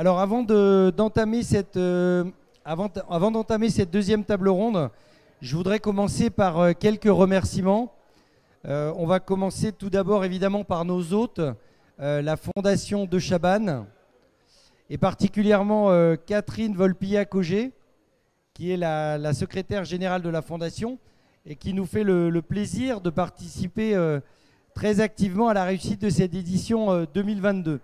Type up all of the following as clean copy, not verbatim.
Alors d'entamer cette deuxième table ronde, je voudrais commencer par quelques remerciements. On va commencer tout d'abord évidemment par nos hôtes, la Fondation de Chabannes, et particulièrement Catherine Volpillac-Auger, qui est la secrétaire générale de la Fondation et qui nous fait le plaisir de participer très activement à la réussite de cette édition 2022.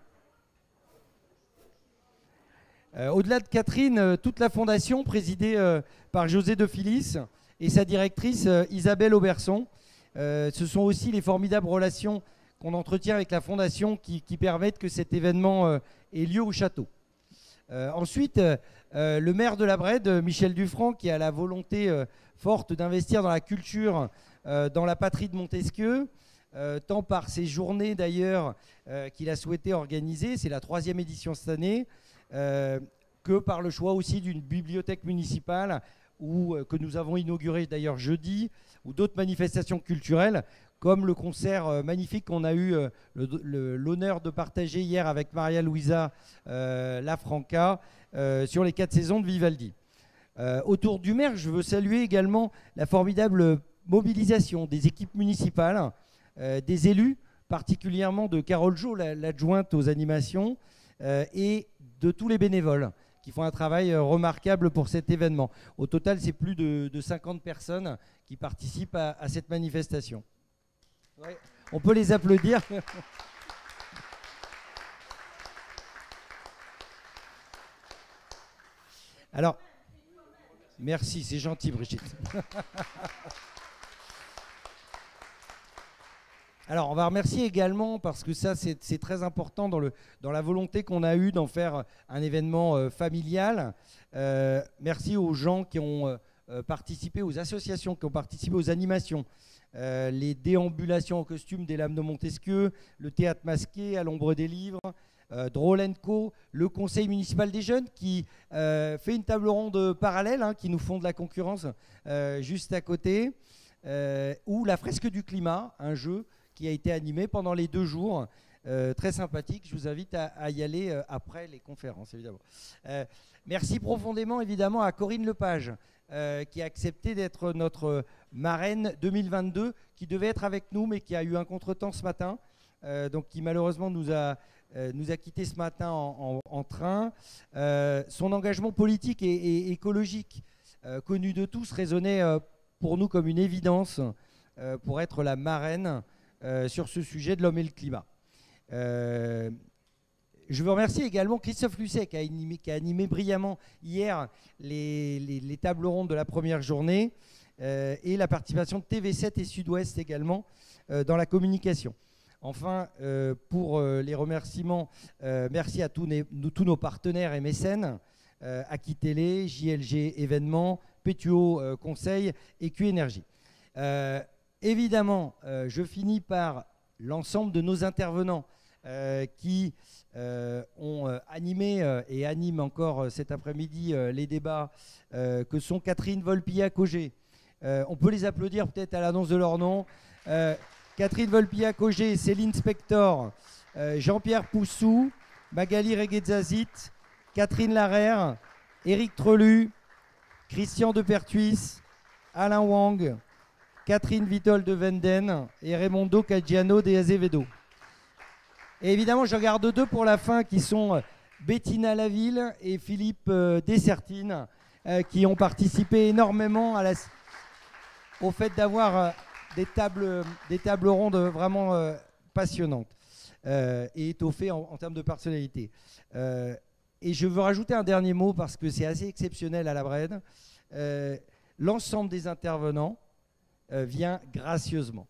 Au-delà de Catherine, toute la Fondation, présidée par José de Filis et sa directrice Isabelle Auberson, ce sont aussi les formidables relations qu'on entretient avec la Fondation qui permettent que cet événement ait lieu au château. Ensuite, le maire de la Brède, Michel Dufranc, qui a la volonté forte d'investir dans la culture, dans la patrie de Montesquieu, tant par ses journées d'ailleurs qu'il a souhaité organiser, c'est la 3e édition cette année, que par le choix aussi d'une bibliothèque municipale que nous avons inaugurée d'ailleurs jeudi, ou d'autres manifestations culturelles, comme le concert magnifique qu'on a eu l'honneur de partager hier avec Maria Luisa Lafranca sur les 4 saisons de Vivaldi. Autour du maire, je veux saluer également la formidable mobilisation des équipes municipales, des élus, particulièrement de Carole Jo, l'adjointe aux animations, et de tous les bénévoles qui font un travail remarquable pour cet événement. Au total, c'est plus de 50 personnes qui participent à cette manifestation. Ouais, on peut les applaudir. Alors, merci, c'est gentil Brigitte. Alors, on va remercier également, parce que ça, c'est très important dans la volonté qu'on a eue d'en faire un événement familial. Merci aux gens qui ont participé, aux associations qui ont participé aux animations. Les déambulations en costume des Lames de Montesquieu, le théâtre masqué à l'ombre des livres, Drôle & Co, le conseil municipal des jeunes qui fait une table ronde parallèle, qui nous font de la concurrence juste à côté, ou la fresque du climat, un jeu qui a été animé pendant les 2 jours, très sympathique. Je vous invite à y aller après les conférences, évidemment. Merci profondément, évidemment, à Corinne Lepage, qui a accepté d'être notre marraine 2022, qui devait être avec nous, mais qui a eu un contretemps ce matin, donc qui malheureusement nous a quittés ce matin en train. Son engagement politique et écologique, connu de tous, résonnait pour nous comme une évidence pour être la marraine sur ce sujet de l'homme et le climat. Je veux remercier également Christophe Lucet qui a animé brillamment hier les tables rondes de la première journée et la participation de TV7 et Sud-Ouest également dans la communication. Enfin, pour les remerciements, merci à tous nos partenaires et mécènes, Aki Télé, JLG Événements, Pétuo Conseil et Q Énergie. Évidemment, je finis par l'ensemble de nos intervenants qui ont animé et animent encore cet après-midi les débats, que sont Catherine Volpillac-Auger. On peut les applaudir peut-être à l'annonce de leur nom. Catherine Volpillac-Auger, Céline Spector, Jean-Pierre Poussou, Magali Reguetzazit, Catherine Larère, Éric Trelu, Christian Depertuis, Alain Wang, Catherine Vitol de Venden et Raimondo Caggiano de Azevedo. Et évidemment, j'en garde 2 pour la fin qui sont Bettina Laville et Philippe Dessertine, qui ont participé énormément au fait d'avoir des tables rondes vraiment passionnantes et étoffées en termes de personnalité. Et je veux rajouter un dernier mot parce que c'est assez exceptionnel à la Brède. L'ensemble des intervenants vient gracieusement.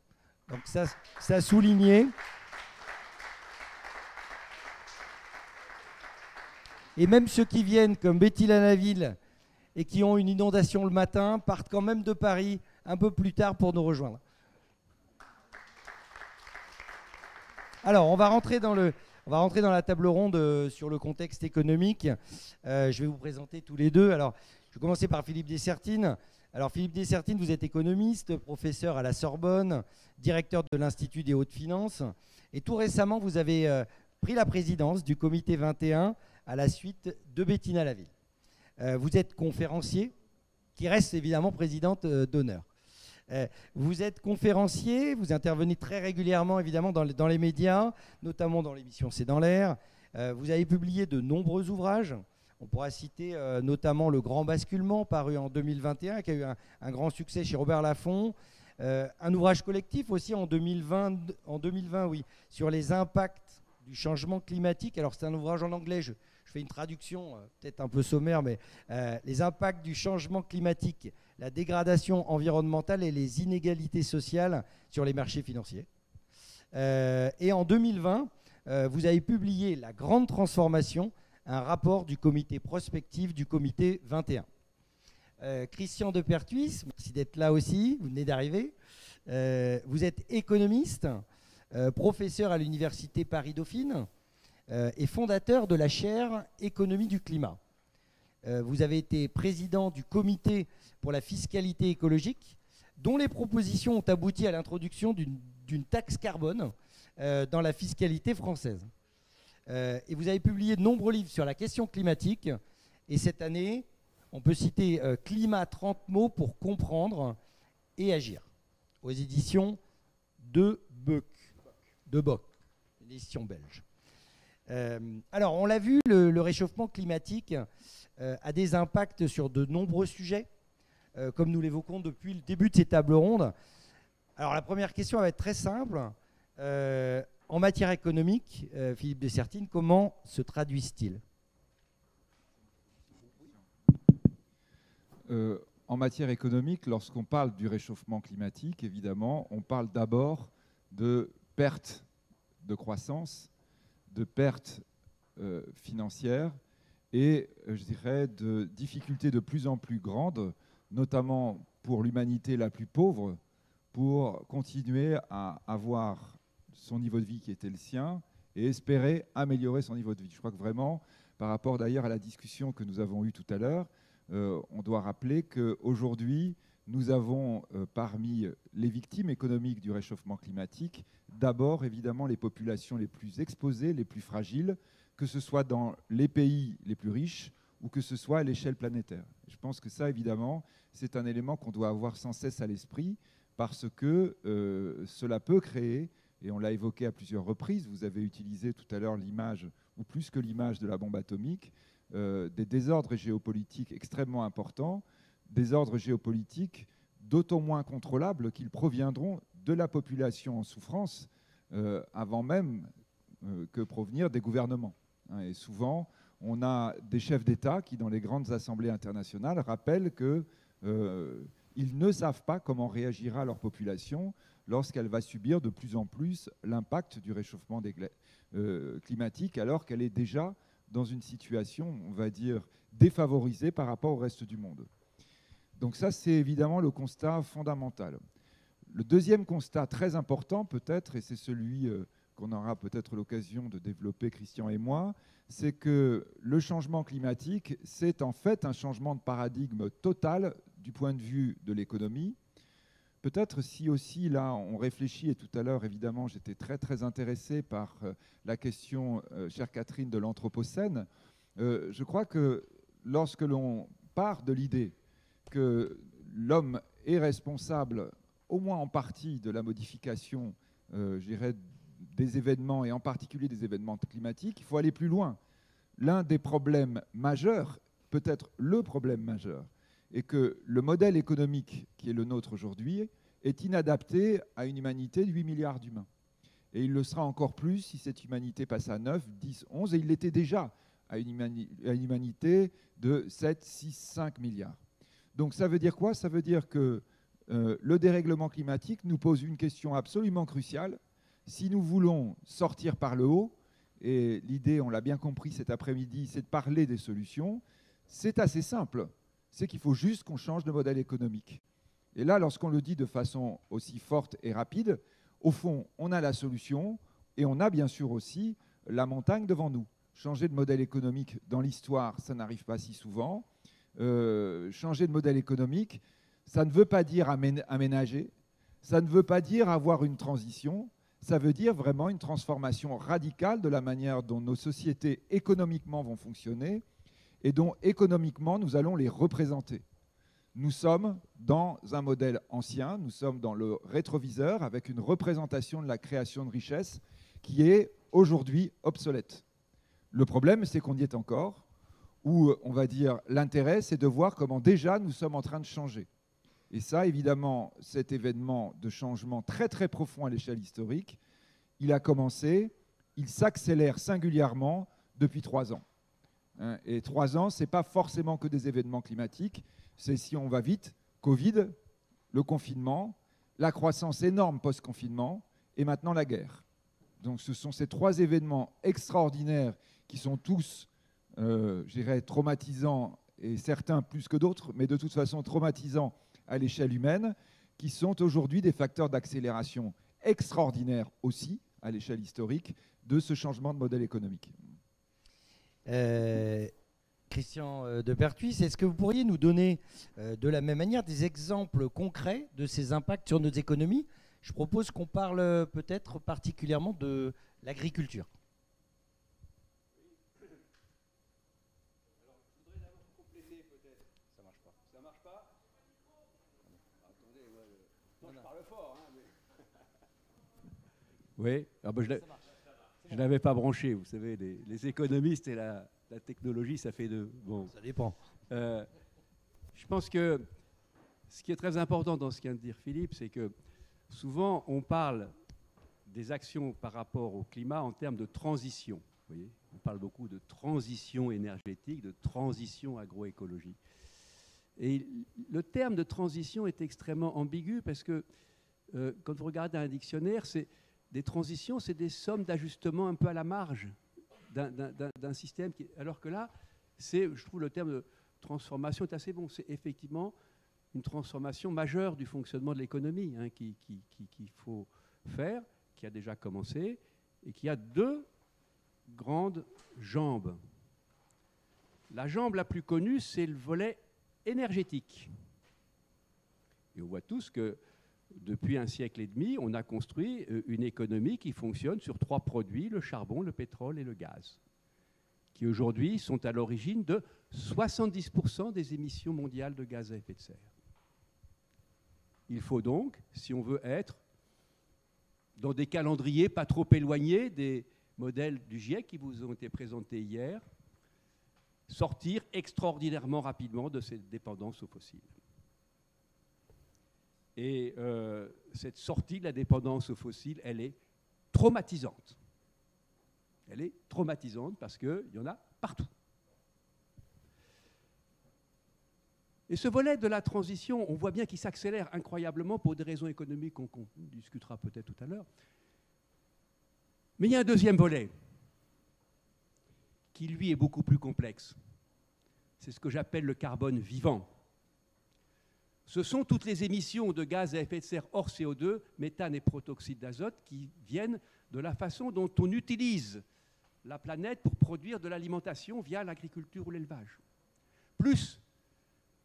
Donc ça a souligné. Et même ceux qui viennent, comme Betty Lanaville, et qui ont une inondation le matin, partent quand même de Paris un peu plus tard pour nous rejoindre. Alors, on va rentrer dans la table ronde sur le contexte économique. Je vais vous présenter tous les 2. Alors, je vais commencer par Philippe Dessertine. Alors, Philippe Dessertine, vous êtes économiste, professeur à la Sorbonne, directeur de l'Institut des hautes finances. Et tout récemment, vous avez pris la présidence du comité 21 à la suite de Bettina Laville. Vous êtes conférencier, qui reste évidemment présidente d'honneur. Vous êtes conférencier, vous intervenez très régulièrement évidemment dans les médias, notamment dans l'émission C'est dans l'air. Vous avez publié de nombreux ouvrages. On pourra citer notamment Le Grand Basculement, paru en 2021, qui a eu un grand succès chez Robert Laffont. Un ouvrage collectif aussi en 2020 oui, sur les impacts du changement climatique. Alors c'est un ouvrage en anglais, je fais une traduction peut-être un peu sommaire, mais les impacts du changement climatique, la dégradation environnementale et les inégalités sociales sur les marchés financiers. Et en 2020, vous avez publié La Grande Transformation, un rapport du comité prospectif du comité 21. Christian Depertuis, merci d'être là aussi, vous venez d'arriver. Vous êtes économiste, professeur à l'université Paris-Dauphine et fondateur de la chaire Économie du climat. Vous avez été président du comité pour la fiscalité écologique, dont les propositions ont abouti à l'introduction d'une taxe carbone dans la fiscalité française. Et vous avez publié de nombreux livres sur la question climatique. Et cette année, on peut citer Climat 30 mots pour comprendre et agir, aux éditions de Bock, une édition belge. Alors, on l'a vu, le réchauffement climatique a des impacts sur de nombreux sujets, comme nous l'évoquons depuis le début de ces tables rondes. Alors, la première question va être très simple. En matière économique, Philippe de Sertine, comment se traduisent-ils ? En matière économique, lorsqu'on parle du réchauffement climatique, évidemment, on parle d'abord de perte de croissance, de perte financière et, je dirais, de difficultés de plus en plus grandes, notamment pour l'humanité la plus pauvre, pour continuer à avoir son niveau de vie qui était le sien et espérer améliorer son niveau de vie. Je crois que vraiment, par rapport d'ailleurs à la discussion que nous avons eue tout à l'heure, on doit rappeler qu'aujourd'hui, nous avons parmi les victimes économiques du réchauffement climatique, d'abord évidemment les populations les plus exposées, les plus fragiles, que ce soit dans les pays les plus riches ou que ce soit à l'échelle planétaire. Je pense que ça, évidemment, c'est un élément qu'on doit avoir sans cesse à l'esprit parce que cela peut créer, et on l'a évoqué à plusieurs reprises, vous avez utilisé tout à l'heure l'image, ou plus que l'image de la bombe atomique, des désordres géopolitiques extrêmement importants, désordres géopolitiques d'autant moins contrôlables qu'ils proviendront de la population en souffrance avant même que provenir des gouvernements. Et souvent, on a des chefs d'État qui, dans les grandes assemblées internationales, rappellent qu'ils ne savent pas comment réagira leur population lorsqu'elle va subir de plus en plus l'impact du réchauffement climatique, alors qu'elle est déjà dans une situation, on va dire, défavorisée par rapport au reste du monde. Donc ça, c'est évidemment le constat fondamental. Le deuxième constat très important peut-être, et c'est celui qu'on aura peut-être l'occasion de développer Christian et moi, c'est que le changement climatique, c'est en fait un changement de paradigme total du point de vue de l'économie. Peut-être si aussi, là, on réfléchit, et tout à l'heure, évidemment, j'étais très, très intéressé par la question, chère Catherine, de l'Anthropocène. Je crois que lorsque l'on part de l'idée que l'homme est responsable, au moins en partie, de la modification, je dirais, des événements, et en particulier des événements climatiques, il faut aller plus loin. L'un des problèmes majeurs, peut-être le problème majeur, et que le modèle économique qui est le nôtre aujourd'hui est inadapté à une humanité de 8 milliards d'humains. Et il le sera encore plus si cette humanité passe à 9, 10, 11, et il l'était déjà à une humanité de 7, 6, 5 milliards. Donc ça veut dire quoi? Ça veut dire que le dérèglement climatique nous pose une question absolument cruciale. Si nous voulons sortir par le haut, et l'idée, on l'a bien compris cet après-midi, c'est de parler des solutions, c'est assez simple. C'est qu'il faut juste qu'on change de modèle économique. Et là, lorsqu'on le dit de façon aussi forte et rapide, au fond, on a la solution et on a bien sûr aussi la montagne devant nous. Changer de modèle économique dans l'histoire, ça n'arrive pas si souvent. Changer de modèle économique, ça ne veut pas dire aménager, ça ne veut pas dire avoir une transition, ça veut dire vraiment une transformation radicale de la manière dont nos sociétés économiquement vont fonctionner et dont économiquement nous allons les représenter. Nous sommes dans un modèle ancien, nous sommes dans le rétroviseur avec une représentation de la création de richesse qui est aujourd'hui obsolète. Le problème, c'est qu'on y est encore, où on va dire l'intérêt, c'est de voir comment déjà nous sommes en train de changer. Et ça, évidemment, cet événement de changement très très profond à l'échelle historique, il a commencé, il s'accélère singulièrement depuis 3 ans. Et 3 ans, ce n'est pas forcément que des événements climatiques, c'est, si on va vite, Covid, le confinement, la croissance énorme post-confinement et maintenant la guerre. Donc ce sont ces 3 événements extraordinaires qui sont tous, je dirais, traumatisants, et certains plus que d'autres, mais de toute façon traumatisants à l'échelle humaine, qui sont aujourd'hui des facteurs d'accélération extraordinaires aussi, à l'échelle historique, de ce changement de modèle économique. Christian de Pertuis, est-ce que vous pourriez nous donner de la même manière des exemples concrets de ces impacts sur nos économies? Je propose qu'on parle peut-être particulièrement de l'agriculture. Oui, ah ben je ne l'avais pas branché, vous savez, les économistes et la technologie, ça fait deux. Bon. Ça dépend. Je pense que ce qui est très important dans ce qu'a de dire Philippe, c'est que souvent on parle des actions par rapport au climat en termes de transition. Vous voyez, on parle beaucoup de transition énergétique, de transition agroécologique. Et le terme de transition est extrêmement ambigu parce que quand vous regardez un dictionnaire, des transitions, c'est des sommes d'ajustement un peu à la marge d'un système. Alors que là, je trouve le terme de transformation est assez bon. C'est effectivement une transformation majeure du fonctionnement de l'économie qu'il faut faire, qui a déjà commencé, et qui a 2 grandes jambes. La jambe la plus connue, c'est le volet énergétique. Et on voit tous que depuis 1 siècle et demi, on a construit une économie qui fonctionne sur 3 produits, le charbon, le pétrole et le gaz, qui aujourd'hui sont à l'origine de 70% des émissions mondiales de gaz à effet de serre. Il faut donc, si on veut être dans des calendriers pas trop éloignés des modèles du GIEC qui vous ont été présentés hier, sortir extraordinairement rapidement de cette dépendance aux fossiles. Et cette sortie de la dépendance aux fossiles, elle est traumatisante. Elle est traumatisante parce qu'il y en a partout. Et ce volet de la transition, on voit bien qu'il s'accélère incroyablement pour des raisons économiques qu'on discutera peut-être tout à l'heure. Mais il y a un deuxième volet qui, lui, est beaucoup plus complexe. C'est ce que j'appelle le carbone vivant. Ce sont toutes les émissions de gaz à effet de serre hors CO2, méthane et protoxyde d'azote, qui viennent de la façon dont on utilise la planète pour produire de l'alimentation via l'agriculture ou l'élevage. Plus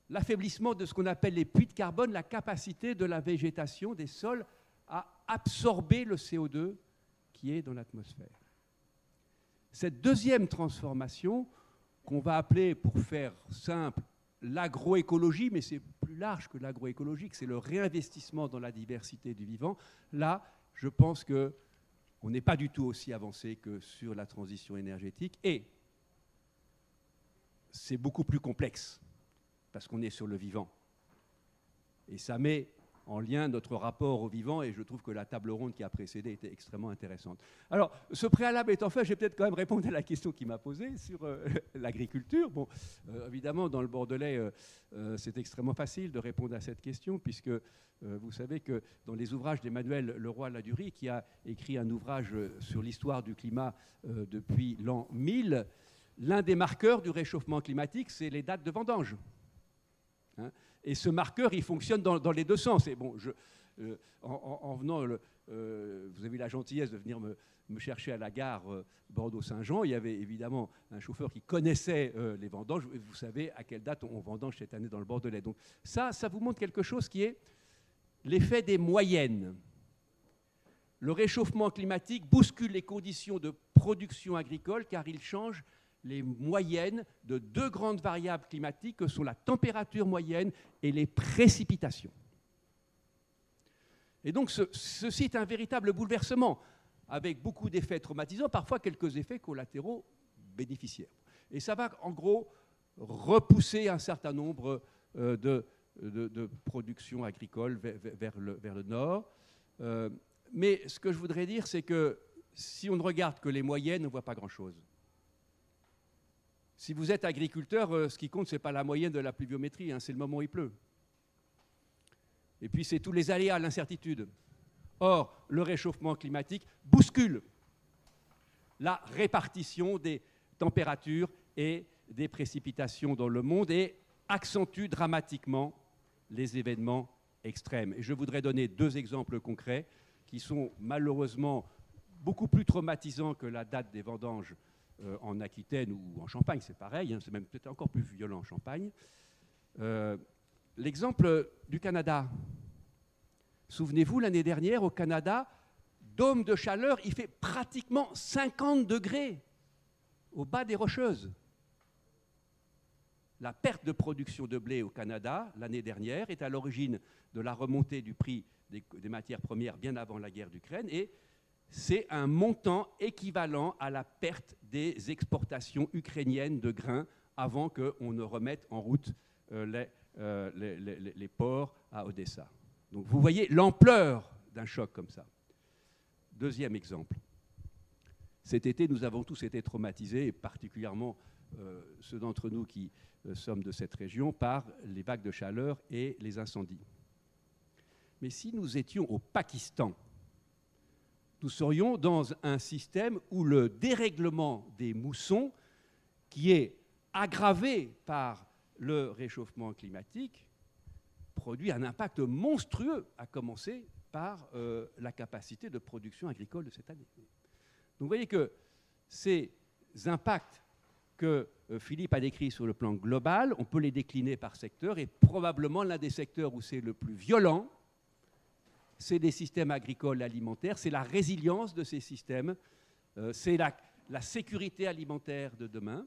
l'affaiblissement de ce qu'on appelle les puits de carbone, la capacité de la végétation, des sols, à absorber le CO2 qui est dans l'atmosphère. Cette deuxième transformation, qu'on va appeler, pour faire simple, l'agroécologie, mais c'est plus large que l'agroécologie, c'est le réinvestissement dans la diversité du vivant. Là, je pense qu'on n'est pas du tout aussi avancé que sur la transition énergétique, et c'est beaucoup plus complexe, parce qu'on est sur le vivant. Et ça met en lien notre rapport au vivant, et je trouve que la table ronde qui a précédé était extrêmement intéressante. Alors, ce préalable étant fait, je vais peut-être quand même répondre à la question qui m'a posée sur l'agriculture. Bon, évidemment, dans le Bordelais, c'est extrêmement facile de répondre à cette question, puisque vous savez que dans les ouvrages d'Emmanuel Leroy-Ladurie, qui a écrit un ouvrage sur l'histoire du climat depuis l'an 1000, l'un des marqueurs du réchauffement climatique, c'est les dates de vendange. Et ce marqueur, il fonctionne dans les 2 sens. Et bon, en venant, vous avez eu la gentillesse de venir me chercher à la gare Bordeaux-Saint-Jean. Il y avait évidemment un chauffeur qui connaissait les vendanges. Vous savez à quelle date on vendange cette année dans le Bordelais. Donc ça vous montre quelque chose qui est l'effet des moyennes. le réchauffement climatique bouscule les conditions de production agricole car il change les moyennes de deux grandes variables climatiques que sont la température moyenne et les précipitations. Et donc ceci est un véritable bouleversement, avec beaucoup d'effets traumatisants, parfois quelques effets collatéraux bénéficiaires. Et ça va en gros repousser un certain nombre de productions agricoles vers le nord. Mais ce que je voudrais dire, c'est que si on ne regarde que les moyennes, on ne voit pas grand-chose. Si vous êtes agriculteur, ce qui compte, ce n'est pas la moyenne de la pluviométrie, hein, c'est le moment où il pleut. Et puis, c'est tous les aléas, l'incertitude. Or, le réchauffement climatique bouscule la répartition des températures et des précipitations dans le monde et accentue dramatiquement les événements extrêmes. Et je voudrais donner deux exemples concrets qui sont malheureusement beaucoup plus traumatisants que la date des vendanges en Aquitaine ou en Champagne, c'est pareil, hein, c'est même peut-être encore plus violent en Champagne. L'exemple du Canada. Souvenez-vous, l'année dernière, au Canada, dôme de chaleur, il fait pratiquement 50 degrés au bas des Rocheuses. La perte de production de blé au Canada, l'année dernière, est à l'origine de la remontée du prix des matières premières bien avant la guerre d'Ukraine, et c'est un montant équivalent à la perte des exportations ukrainiennes de grains avant qu'on ne remette en route les ports à Odessa. Donc vous voyez l'ampleur d'un choc comme ça. Deuxième exemple. Cet été, nous avons tous été traumatisés, et particulièrement ceux d'entre nous qui sommes de cette région, par les vagues de chaleur et les incendies. Mais si nous étions au Pakistan, nous serions dans un système où le dérèglement des moussons, qui est aggravé par le réchauffement climatique, produit un impact monstrueux, à commencer par la capacité de production agricole de cette année. Donc vous voyez que ces impacts que Philippe a décrits sur le plan global, on peut les décliner par secteur, et probablement l'un des secteurs où c'est le plus violent, c'est les systèmes agricoles et alimentaires, c'est la résilience de ces systèmes, c'est la sécurité alimentaire de demain.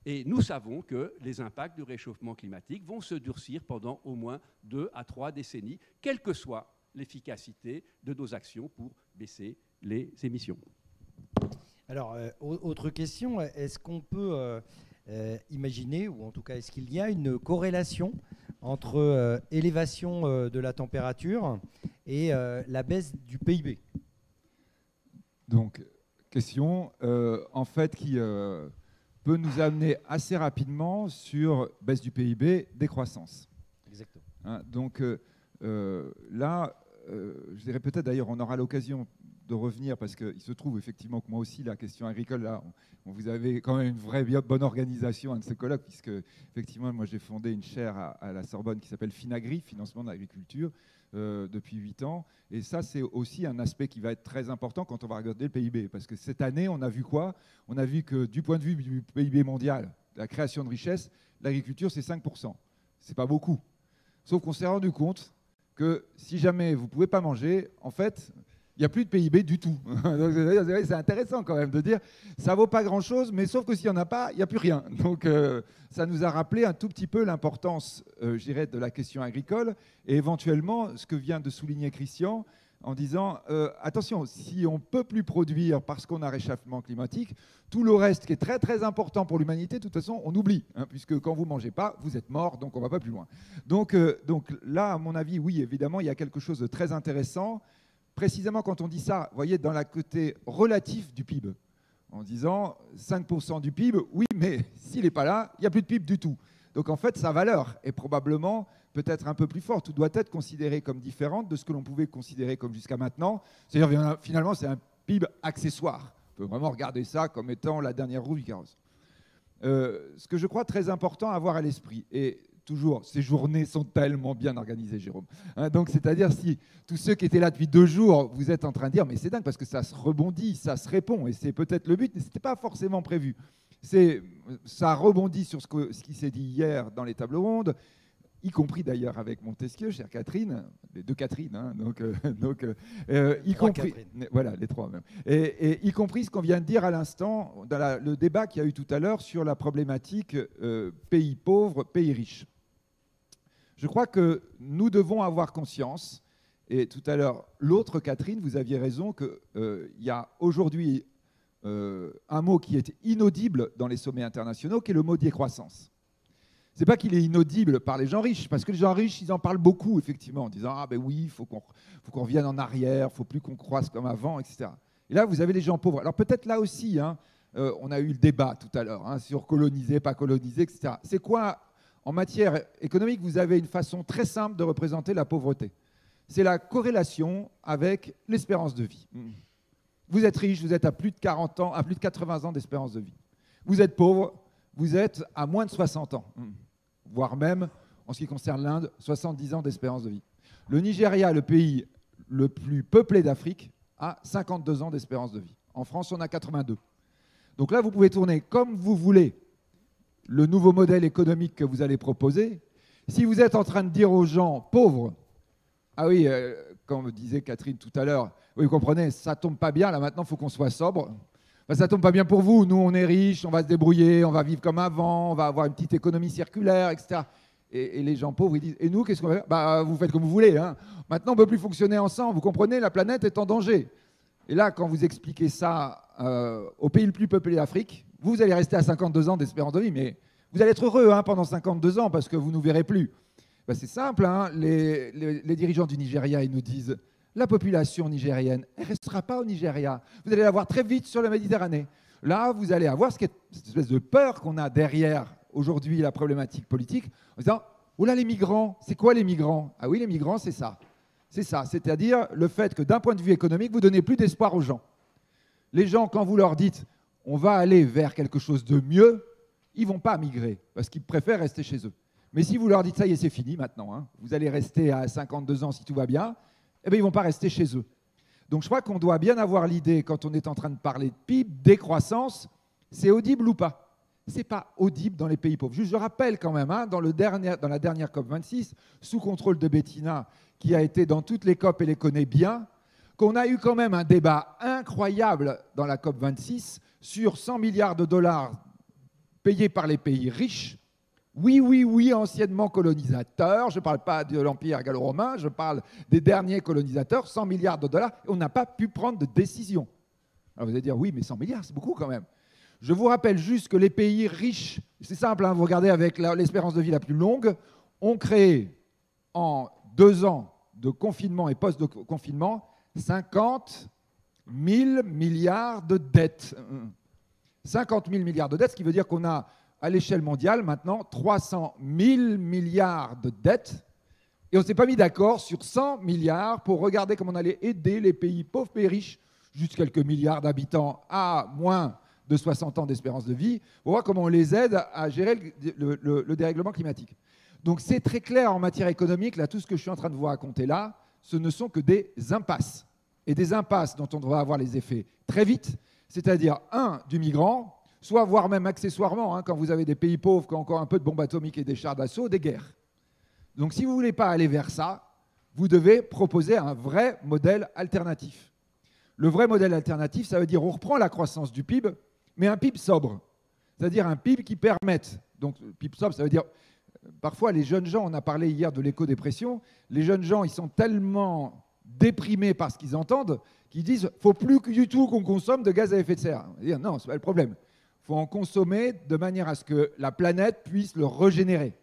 Et nous savons que les impacts du réchauffement climatique vont se durcir pendant au moins 2 à 3 décennies, quelle que soit l'efficacité de nos actions pour baisser les émissions. Alors, autre question, est-ce qu'on peut imaginer, ou en tout cas est-ce qu'il y a une corrélation entre élévation de la température et la baisse du PIB? Donc, question, en fait, qui peut nous amener assez rapidement sur baisse du PIB, décroissance. Exactement. Hein, donc là, je dirais peut-être d'ailleurs, on aura l'occasion de revenir, parce qu'il se trouve effectivement que moi aussi, la question agricole, là, vous avez quand même une vraie bonne organisation de ce colloque, puisque effectivement, moi j'ai fondé une chaire à la Sorbonne qui s'appelle Finagri, financement de l'agriculture, depuis 8 ans. Et ça, c'est aussi un aspect qui va être très important quand on va regarder le PIB. Parce que cette année, on a vu quoi? On a vu que du point de vue du PIB mondial, la création de richesse, l'agriculture, c'est 5%. C'est pas beaucoup. Sauf qu'on s'est rendu compte que si jamais vous ne pouvez pas manger, en fait, il n'y a plus de PIB du tout. C'est intéressant quand même de dire ça ne vaut pas grand-chose, mais sauf que s'il n'y en a pas, il n'y a plus rien. Donc ça nous a rappelé un tout petit peu l'importance, je dirais, de la question agricole, et éventuellement ce que vient de souligner Christian en disant attention, si on ne peut plus produire parce qu'on a réchauffement climatique, tout le reste qui est très très important pour l'humanité, de toute façon, on oublie, hein, puisque quand vous ne mangez pas, vous êtes mort, donc on ne va pas plus loin. Donc là, à mon avis, oui, évidemment, il y a quelque chose de très intéressant. Précisément quand on dit ça, vous voyez, dans la côté relatif du PIB, en disant 5% du PIB, oui, mais s'il n'est pas là, il n'y a plus de PIB du tout. Donc en fait, sa valeur est probablement peut-être un peu plus forte, ou doit être considérée comme différente de ce que l'on pouvait considérer comme jusqu'à maintenant. C'est-à-dire finalement, c'est un PIB accessoire. On peut vraiment regarder ça comme étant la dernière roue du carrosse. Ce que je crois très important à avoir à l'esprit, et toujours, ces journées sont tellement bien organisées, Jérôme. Hein, donc, c'est-à-dire, si tous ceux qui étaient là depuis 2 jours, vous êtes en train de dire, mais c'est dingue parce que ça se rebondit, ça se répond, et c'est peut-être le but, mais ce n'était pas forcément prévu. Ça rebondit sur ce qui s'est dit hier dans les tables rondes. y compris d'ailleurs avec Montesquieu, chère Catherine, les deux Catherine, hein, y compris, voilà, les trois même, et y compris ce qu'on vient de dire à l'instant, dans le débat qu'il y a eu tout à l'heure sur la problématique pays pauvres, pays riches. Je crois que nous devons avoir conscience, et tout à l'heure, l'autre Catherine, vous aviez raison, qu'il y a aujourd'hui un mot qui est inaudible dans les sommets internationaux, qui est le mot décroissance. Ce n'est pas qu'il est inaudible par les gens riches, parce que les gens riches, ils en parlent beaucoup, effectivement, en disant « Ah ben oui, il faut qu'on revienne en arrière, il ne faut plus qu'on croisse comme avant, etc. » Et là, vous avez les gens pauvres. Alors peut-être là aussi, hein, on a eu le débat tout à l'heure, hein, sur coloniser, pas coloniser, etc. C'est quoi, en matière économique, vous avez une façon très simple de représenter la pauvreté. C'est la corrélation avec l'espérance de vie. Vous êtes riche, vous êtes à plus de 40 ans, à plus de 80 ans d'espérance de vie. Vous êtes pauvre, vous êtes à moins de 60 ans. Voire même, en ce qui concerne l'Inde, 70 ans d'espérance de vie. Le Nigeria, le pays le plus peuplé d'Afrique, a 52 ans d'espérance de vie. En France, on a 82. Donc là, vous pouvez tourner comme vous voulez le nouveau modèle économique que vous allez proposer. Si vous êtes en train de dire aux gens pauvres, ah oui, comme disait Catherine tout à l'heure, oui, vous comprenez, ça tombe pas bien, là maintenant, il faut qu'on soit sobre. Ben, ça tombe pas bien pour vous. Nous, on est riches, on va se débrouiller, on va vivre comme avant, on va avoir une petite économie circulaire, etc. Et les gens pauvres, ils disent, et nous, qu'est-ce qu'on va faire? Bah, vous faites comme vous voulez. Hein. Maintenant, on ne peut plus fonctionner ensemble. Vous comprenez, la planète est en danger. Et là, quand vous expliquez ça au pays le plus peuplé d'Afrique, vous allez rester à 52 ans d'espérance de vie, mais vous allez être heureux hein, pendant 52 ans parce que vous ne nous verrez plus. Ben, c'est simple, hein. Les dirigeants du Nigeria, ils nous disent, la population nigérienne, elle ne restera pas au Nigeria. Vous allez la voir très vite sur la Méditerranée. Là, vous allez avoir cette espèce de peur qu'on a derrière aujourd'hui la problématique politique, en disant, oh là, les migrants, c'est quoi les migrants? Ah oui, les migrants, c'est ça. C'est ça, c'est-à-dire le fait que d'un point de vue économique, vous ne donnez plus d'espoir aux gens. Les gens, quand vous leur dites, on va aller vers quelque chose de mieux, ils ne vont pas migrer, parce qu'ils préfèrent rester chez eux. Mais si vous leur dites, ça y est, c'est fini maintenant, hein, vous allez rester à 52 ans si tout va bien, eh bien, ils ne vont pas rester chez eux. Donc, je crois qu'on doit bien avoir l'idée, quand on est en train de parler de PIB, décroissance, c'est audible ou pas? Ce n'est pas audible dans les pays pauvres. Juste, je rappelle quand même, hein, dans la dernière COP26, sous contrôle de Bettina, qui a été dans toutes les COP et les connaît bien, qu'on a eu quand même un débat incroyable dans la COP26 sur 100 milliards de dollars payés par les pays riches. Oui, oui, oui, anciennement colonisateurs. Je ne parle pas de l'Empire gallo-romain, je parle des derniers colonisateurs, 100 milliards de dollars. On n'a pas pu prendre de décision. Alors vous allez dire, oui, mais 100 milliards, c'est beaucoup quand même. Je vous rappelle juste que les pays riches, c'est simple, hein, vous regardez avec l'espérance de vie la plus longue, ont créé en 2 ans de confinement et post-confinement 50 000 milliards de dettes. 50 000 milliards de dettes, ce qui veut dire qu'on a à l'échelle mondiale, maintenant, 300 000 milliards de dettes. Et on ne s'est pas mis d'accord sur 100 milliards pour regarder comment on allait aider les pays pauvres, pays riches, juste quelques milliards d'habitants à moins de 60 ans d'espérance de vie, pour voir comment on les aide à gérer le dérèglement climatique. Donc c'est très clair en matière économique, là, tout ce que je suis en train de vous raconter là, ce ne sont que des impasses. Et des impasses dont on devrait avoir les effets très vite, c'est-à-dire, du migrant, soit voire même accessoirement, hein, quand vous avez des pays pauvres qui ont encore un peu de bombes atomiques et des chars d'assaut, des guerres. Donc si vous ne voulez pas aller vers ça, vous devez proposer un vrai modèle alternatif. Le vrai modèle alternatif, ça veut dire on reprend la croissance du PIB, mais un PIB sobre. C'est-à-dire un PIB qui permette, donc PIB sobre, ça veut dire, parfois les jeunes gens, on a parlé hier de l'éco-dépression, les jeunes gens, ils sont tellement déprimés par ce qu'ils entendent, qu'ils disent, il ne faut plus du tout qu'on consomme de gaz à effet de serre. On va dire, non, ce n'est pas le problème. Il faut en consommer de manière à ce que la planète puisse le régénérer.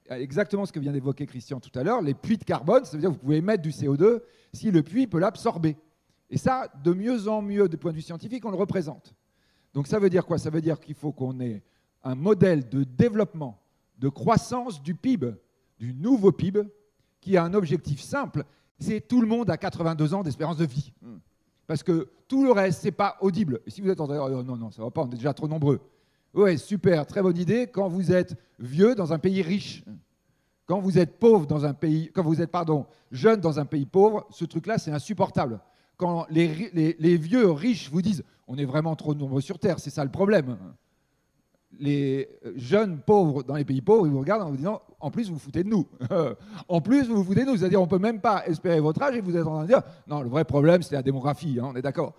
Exactement ce que vient d'évoquer Christian tout à l'heure, les puits de carbone, ça veut dire que vous pouvez émettre du CO2 si le puits peut l'absorber. Et ça, de mieux en mieux, du point de vue scientifique, on le représente. Donc ça veut dire quoi? Ça veut dire qu'il faut qu'on ait un modèle de développement, de croissance du PIB, du nouveau PIB, qui a un objectif simple, c'est tout le monde à 82 ans d'espérance de vie. Parce que tout le reste, ce n'est pas audible. Et si vous êtes en train de dire, oh, non, non, ça ne va pas, on est déjà trop nombreux. Oui, super, très bonne idée, quand vous êtes vieux dans un pays riche. Quand vous êtes pauvre dans un pays, quand vous êtes, jeune dans un pays pauvre, ce truc-là, c'est insupportable. Quand les vieux riches vous disent, on est vraiment trop nombreux sur Terre, c'est ça le problème. les jeunes pauvres dans les pays pauvres, ils vous regardent en vous disant « en plus, vous vous foutez de nous ». En plus, vous vous foutez de nous. C'est-à-dire on ne peut même pas espérer votre âge et vous êtes en train de dire « non, le vrai problème, c'est la démographie, hein, on est d'accord ».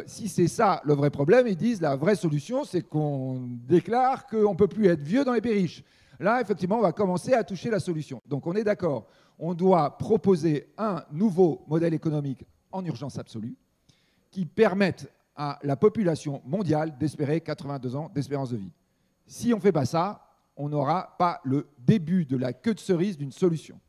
Si c'est ça le vrai problème, ils disent la vraie solution, c'est qu'on déclare qu'on ne peut plus être vieux dans les pays riches. Là, effectivement, on va commencer à toucher la solution. Donc on est d'accord, on doit proposer un nouveau modèle économique en urgence absolue qui permette à la population mondiale d'espérer 82 ans d'espérance de vie. Si on ne fait pas ça, on n'aura pas le début de la queue de cerise d'une solution.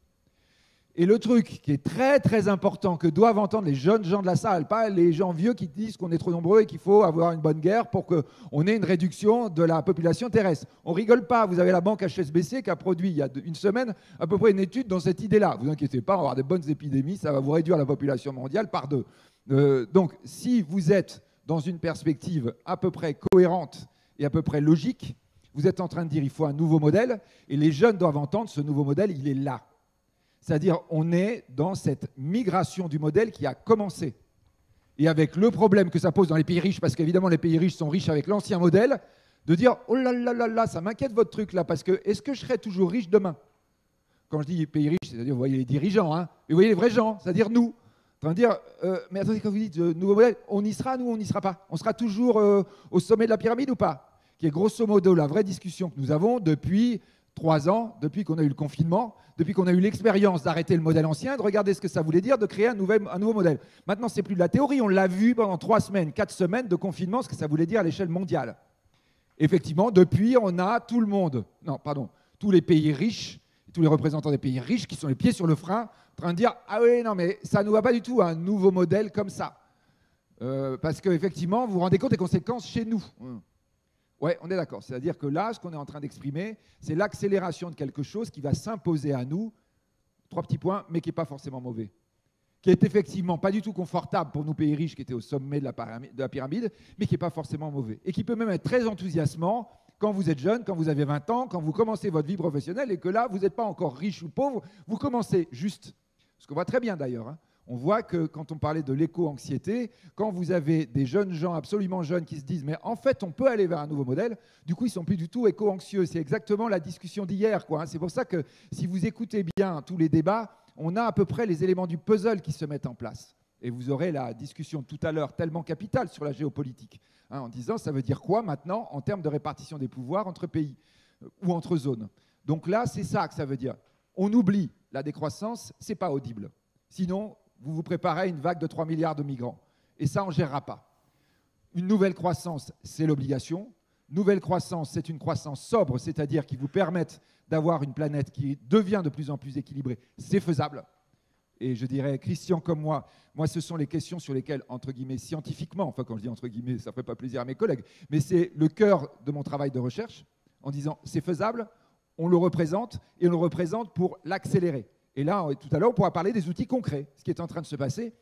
Et le truc qui est très très important, que doivent entendre les jeunes gens de la salle, pas les gens vieux qui disent qu'on est trop nombreux et qu'il faut avoir une bonne guerre pour qu'on ait une réduction de la population terrestre. On rigole pas, vous avez la banque HSBC qui a produit il y a une semaine à peu près une étude dans cette idée-là. Vous inquiétez pas, on va avoir des bonnes épidémies, ça va vous réduire la population mondiale par 2. Donc si vous êtes dans une perspective à peu près cohérente et à peu près logique, vous êtes en train de dire il faut un nouveau modèle, et les jeunes doivent entendre ce nouveau modèle, il est là. C'est-à-dire on est dans cette migration du modèle qui a commencé. Et avec le problème que ça pose dans les pays riches, parce qu'évidemment les pays riches sont riches avec l'ancien modèle, de dire oh là là là là, ça m'inquiète votre truc là, parce que est-ce que je serai toujours riche demain? Quand je dis pays riches, c'est-à-dire vous voyez les dirigeants, hein, et vous voyez les vrais gens, c'est-à-dire nous. En train de dire, mais attendez, quand vous dites nouveau modèle, on y sera, nous, on n'y sera pas. On sera toujours au sommet de la pyramide ou pas? Qui est grosso modo la vraie discussion que nous avons depuis 3 ans, depuis qu'on a eu le confinement, depuis qu'on a eu l'expérience d'arrêter le modèle ancien, de regarder ce que ça voulait dire, de créer un nouveau modèle. Maintenant, c'est plus de la théorie, on l'a vu pendant 3 semaines, 4 semaines de confinement, ce que ça voulait dire à l'échelle mondiale. Effectivement, depuis, on a tout le monde, tous les pays riches, tous les représentants des pays riches qui sont les pieds sur le frein, en train de dire « Ah oui, non, mais ça ne nous va pas du tout, un nouveau modèle comme ça. Parce qu'effectivement, vous vous rendez compte des conséquences chez nous. » Oui, on est d'accord. C'est-à-dire que là, ce qu'on est en train d'exprimer, c'est l'accélération de quelque chose qui va s'imposer à nous, 3 petits points, mais qui n'est pas forcément mauvais. Qui est effectivement pas du tout confortable pour nos pays riches qui étaient au sommet de la pyramide, mais qui n'est pas forcément mauvais. Et qui peut même être très enthousiasmant quand vous êtes jeune, quand vous avez 20 ans, quand vous commencez votre vie professionnelle et que là, vous n'êtes pas encore riche ou pauvre, vous commencez juste. Ce qu'on voit très bien d'ailleurs, hein. On voit que quand on parlait de l'éco-anxiété, quand vous avez des jeunes gens absolument jeunes qui se disent « mais en fait, on peut aller vers un nouveau modèle », du coup, ils ne sont plus du tout éco-anxieux. C'est exactement la discussion d'hier, quoi. C'est pour ça que si vous écoutez bien tous les débats, on a à peu près les éléments du puzzle qui se mettent en place. Et vous aurez la discussion tout à l'heure tellement capitale sur la géopolitique, hein, en disant ça veut dire quoi maintenant en termes de répartition des pouvoirs entre pays ou entre zones. Donc là, c'est ça que ça veut dire. On oublie la décroissance, ce n'est pas audible. Sinon, vous vous préparez à une vague de 3 milliards de migrants. Et ça, on ne gérera pas. Une nouvelle croissance, c'est l'obligation. Nouvelle croissance, c'est une croissance sobre, c'est-à-dire qui vous permette d'avoir une planète qui devient de plus en plus équilibrée. C'est faisable. Et je dirais, Christian comme moi, ce sont les questions sur lesquelles, entre guillemets, scientifiquement, enfin quand je dis entre guillemets, ça ne ferait pas plaisir à mes collègues, mais c'est le cœur de mon travail de recherche, en disant c'est faisable, on le représente, et on le représente pour l'accélérer. Et là, tout à l'heure, on pourra parler des outils concrets, ce qui est en train de se passer.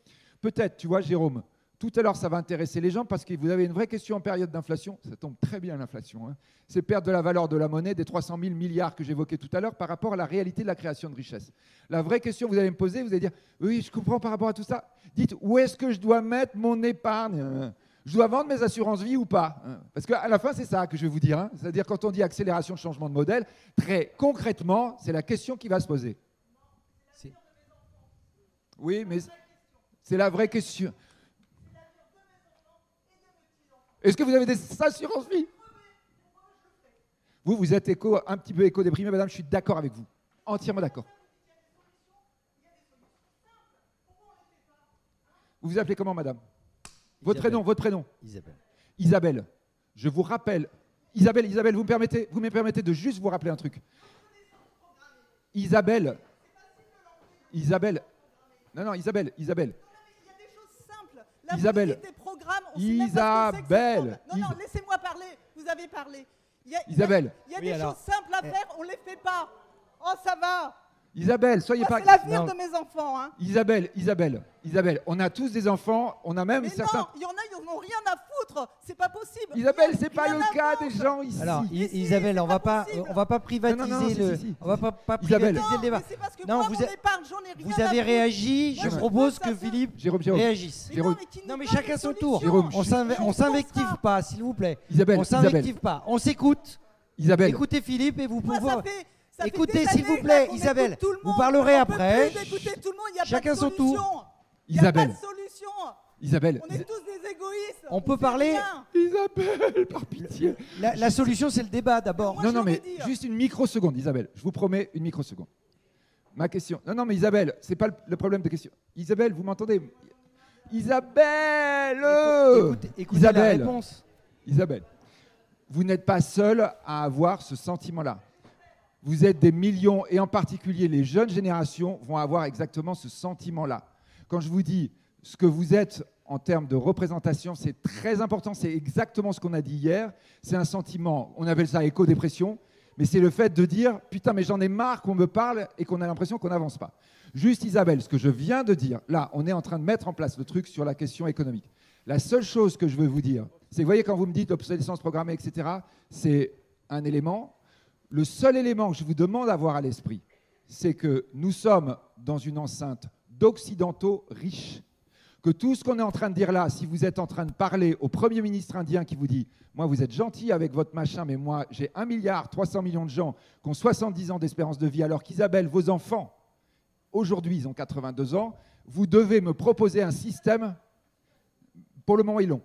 Peut-être, tu vois, Jérôme, tout à l'heure, ça va intéresser les gens parce que vous avez une vraie question en période d'inflation. Ça tombe très bien, l'inflation. Hein. C'est perdre de la valeur de la monnaie, des 300 000 milliards que j'évoquais tout à l'heure par rapport à la réalité de la création de richesse. La vraie question que vous allez me poser, vous allez dire « Oui, je comprends par rapport à tout ça. Dites, où est-ce que je dois mettre mon épargne ? Je dois vendre mes assurances vie ou pas ?» Parce qu'à la fin, c'est ça que je vais vous dire. Hein. C'est-à-dire, quand on dit accélération de changement de modèle, très concrètement, c'est la question qui va se poser. Oui, mais c'est la vraie question. Est-ce que vous avez des assurances vie? Vous êtes un petit peu éco-déprimé, madame, je suis d'accord avec vous. Entièrement d'accord. Vous vous appelez comment, madame? Votre prénom? Isabelle. Isabelle. Je vous rappelle. Isabelle, vous me permettez de juste vous rappeler un truc. Isabelle. Non, Isabelle. Il y a des choses simples. La Isabelle. des programmes, on Isabelle. Non, laissez-moi parler. Vous avez parlé. Isabelle. Il y a des choses simples à faire, on ne les fait pas. Oh, ça va. Isabelle, soyez Moi, pas... c'est l'avenir Non. de mes enfants. Hein. Isabelle, on a tous des enfants, on a même Mais certains... non, il y en a, ils n'en ont rien à foutre. C'est pas possible. Isabelle, Rien- c'est pas rien le à cas vendre. des gens ici. Alors, Mais si, Isabelle, c'est on va pas pas, possible. on va pas privatiser Non, non, le, si. on va pas Isabelle. privatiser Non, le débat. mais c'est parce que Non, moi, vous mon a- épargne, j'en ai rien Vous à avez foutre. réagi, Moi, je je propose veux que ça Philippe Jérôme, réagisse. Mais non, mais qui nous Non mais donne chacun des son tour. Jérôme, On s'invective pas, s'il vous plaît. Isabelle, On s'invective pas. On s'écoute. Isabelle, Écoutez Philippe et vous Moi, pouvez. ça fait Écoutez, des s'il vous années plaît, qu'on Isabelle, écoute tout le vous monde. parlerez On peut après. plus écouter tout le monde, il y a Chacun pas de son tour. solution. Il y a pas Isabelle, de solution. Isabelle, On est tous des égoïstes. On peut fait parler. rien. Isabelle, par pitié. La solution, c'est le débat d'abord. Moi, Non, je non, mais veux dire. juste une microseconde, Isabelle. Je vous promets une microseconde. Ma question. Non, non, mais Isabelle, c'est pas le problème de question. Isabelle, vous m'entendez? Isabelle, Écoutez la Isabelle. réponse. Isabelle, vous n'êtes pas seul à avoir ce sentiment-là. Vous êtes des millions, et en particulier les jeunes générations vont avoir exactement ce sentiment-là. Quand je vous dis ce que vous êtes en termes de représentation, c'est très important, c'est exactement ce qu'on a dit hier. C'est un sentiment, on appelle ça éco-dépression, mais c'est le fait de dire « Putain, mais j'en ai marre qu'on me parle et qu'on a l'impression qu'on n'avance pas ». Juste Isabelle, ce que je viens de dire, là, on est en train de mettre en place le truc sur la question économique. La seule chose que je veux vous dire, c'est que vous voyez, quand vous me dites obsolescence programmée, etc., c'est un élément. Le seul élément que je vous demande d'avoir à l'esprit, c'est que nous sommes dans une enceinte d'occidentaux riches. Que tout ce qu'on est en train de dire là, si vous êtes en train de parler au Premier ministre indien qui vous dit « Moi, vous êtes gentil avec votre machin, mais moi, j'ai 1,3 milliard de gens qui ont 70 ans d'espérance de vie, alors qu'Isabelle, vos enfants, aujourd'hui, ils ont 82 ans, vous devez me proposer un système. Pour le moment, ils l'ont.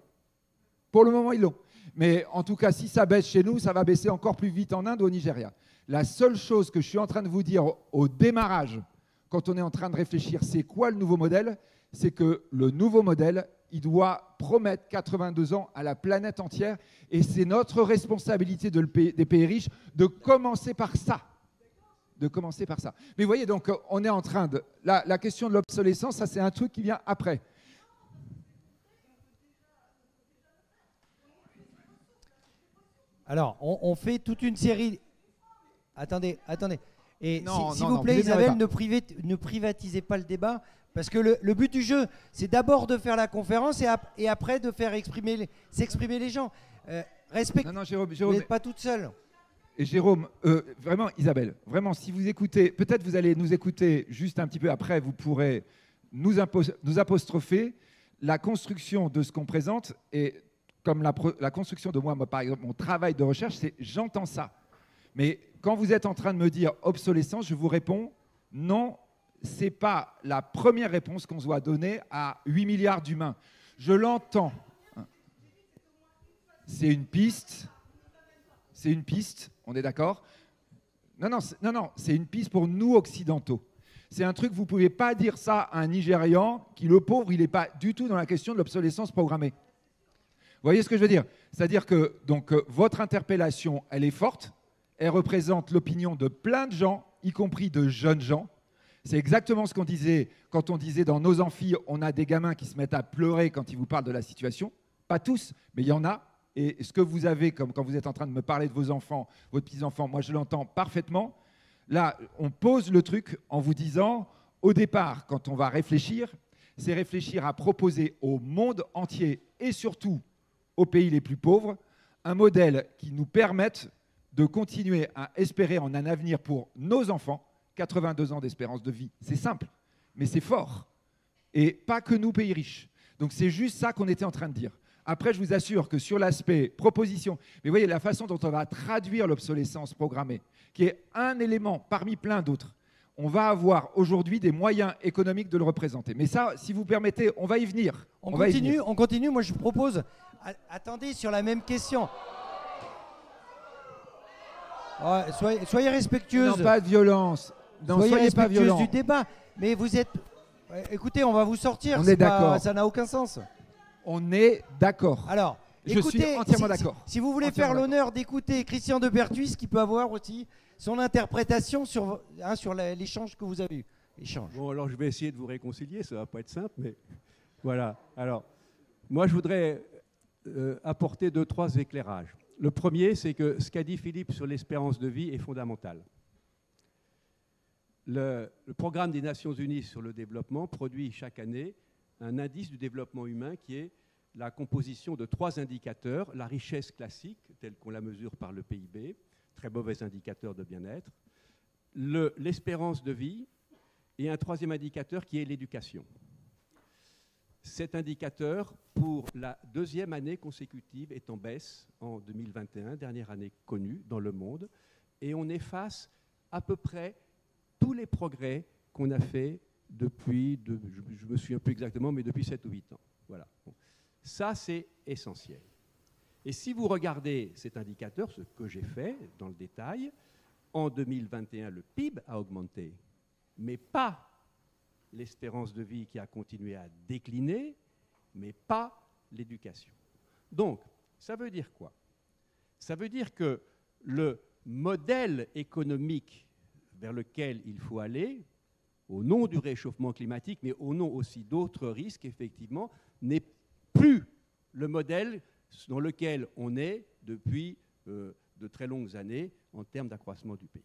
Pour le moment, ils l'ont. Mais en tout cas, si ça baisse chez nous, ça va baisser encore plus vite en Inde ou au Nigeria. La seule chose que je suis en train de vous dire au démarrage, quand on est en train de réfléchir, c'est quoi le nouveau modèle? C'est que le nouveau modèle, il doit promettre 82 ans à la planète entière. Et c'est notre responsabilité des pays riches de commencer par ça. De commencer par ça. Mais vous voyez, donc, on est en train de... La question de l'obsolescence, ça, c'est un truc qui vient après. Alors, on fait toute une série. Attendez. Et Non, s'il non, vous non, plaît, vous énervez Isabelle, pas. ne privatisez pas le débat. Parce que le but du jeu, c'est d'abord de faire la conférence et après de faire s'exprimer les gens. Non, non, Jérôme, Vous n'êtes pas toute seule. Et Jérôme, vraiment, Isabelle, vraiment, si vous écoutez, peut-être vous allez nous écouter juste un petit peu après, vous pourrez nous apostropher. La construction de ce qu'on présente, et comme la construction de moi, par exemple, mon travail de recherche, c'est j'entends ça. Mais quand vous êtes en train de me dire obsolescence, je vous réponds non, ce n'est pas la première réponse qu'on doit donner à 8 milliards d'humains. Je l'entends. C'est une piste. C'est une piste, on est d'accord? Non, c'est une piste pour nous occidentaux. C'est un truc, vous ne pouvez pas dire ça à un Nigérian qui, le pauvre, il n'est pas du tout dans la question de l'obsolescence programmée. Vous voyez ce que je veux dire? C'est-à-dire que donc, votre interpellation, elle est forte, elle représente l'opinion de plein de gens, y compris de jeunes gens. C'est exactement ce qu'on disait quand on disait dans nos amphis, on a des gamins qui se mettent à pleurer quand ils vous parlent de la situation. Pas tous, mais il y en a. Et ce que vous avez, comme quand vous êtes en train de me parler de vos enfants, vos petits-enfants, moi je l'entends parfaitement. Là, on pose le truc en vous disant, au départ, quand on va réfléchir, c'est réfléchir à proposer au monde entier et surtout aux pays les plus pauvres, un modèle qui nous permette de continuer à espérer en un avenir pour nos enfants, 82 ans d'espérance de vie. C'est simple, mais c'est fort. Et pas que nous, pays riches. Donc c'est juste ça qu'on était en train de dire. Après, je vous assure que sur l'aspect proposition, mais vous voyez la façon dont on va traduire l'obsolescence programmée, qui est un élément parmi plein d'autres, on va avoir aujourd'hui des moyens économiques de le représenter. Mais ça, si vous permettez, on va y venir. On continue. Moi, je vous propose... Attendez, sur la même question. Ouais, soyez respectueuse. Non, pas de violence. Non, soyez pas respectueuse violent. du débat. Mais vous êtes... Écoutez, on va vous sortir. On est d'accord. Ça n'a aucun sens. On est d'accord. Alors, je suis entièrement d'accord. Si vous voulez Entièrement faire l'honneur d'écouter Christian de Pertuis, qui peut avoir aussi son interprétation sur l'échange que vous avez eu. Bon, alors je vais essayer de vous réconcilier, ça ne va pas être simple, mais voilà. Alors, moi je voudrais apporter 2-3 éclairages. Le premier, c'est que ce qu'a dit Philippe sur l'espérance de vie est fondamental. le programme des Nations Unies sur le développement produit chaque année un indice du développement humain qui est la composition de 3 indicateurs, la richesse classique, telle qu'on la mesure par le PIB, très mauvais indicateur de bien-être, l'espérance de vie, et un 3e indicateur qui est l'éducation. Cet indicateur, pour la 2e année consécutive, est en baisse en 2021, dernière année connue dans le monde, et on efface à peu près tous les progrès qu'on a fait depuis, je me souviens plus exactement, mais depuis 7 ou 8 ans. Voilà. Bon. Ça, c'est essentiel. Et si vous regardez cet indicateur, ce que j'ai fait dans le détail, en 2021, le PIB a augmenté, mais pas l'espérance de vie qui a continué à décliner, mais pas l'éducation. Donc, ça veut dire quoi? Ça veut dire que le modèle économique vers lequel il faut aller, au nom du réchauffement climatique, mais au nom aussi d'autres risques, effectivement, n'est plus le modèle dans lequel on est depuis de très longues années en termes d'accroissement du pays.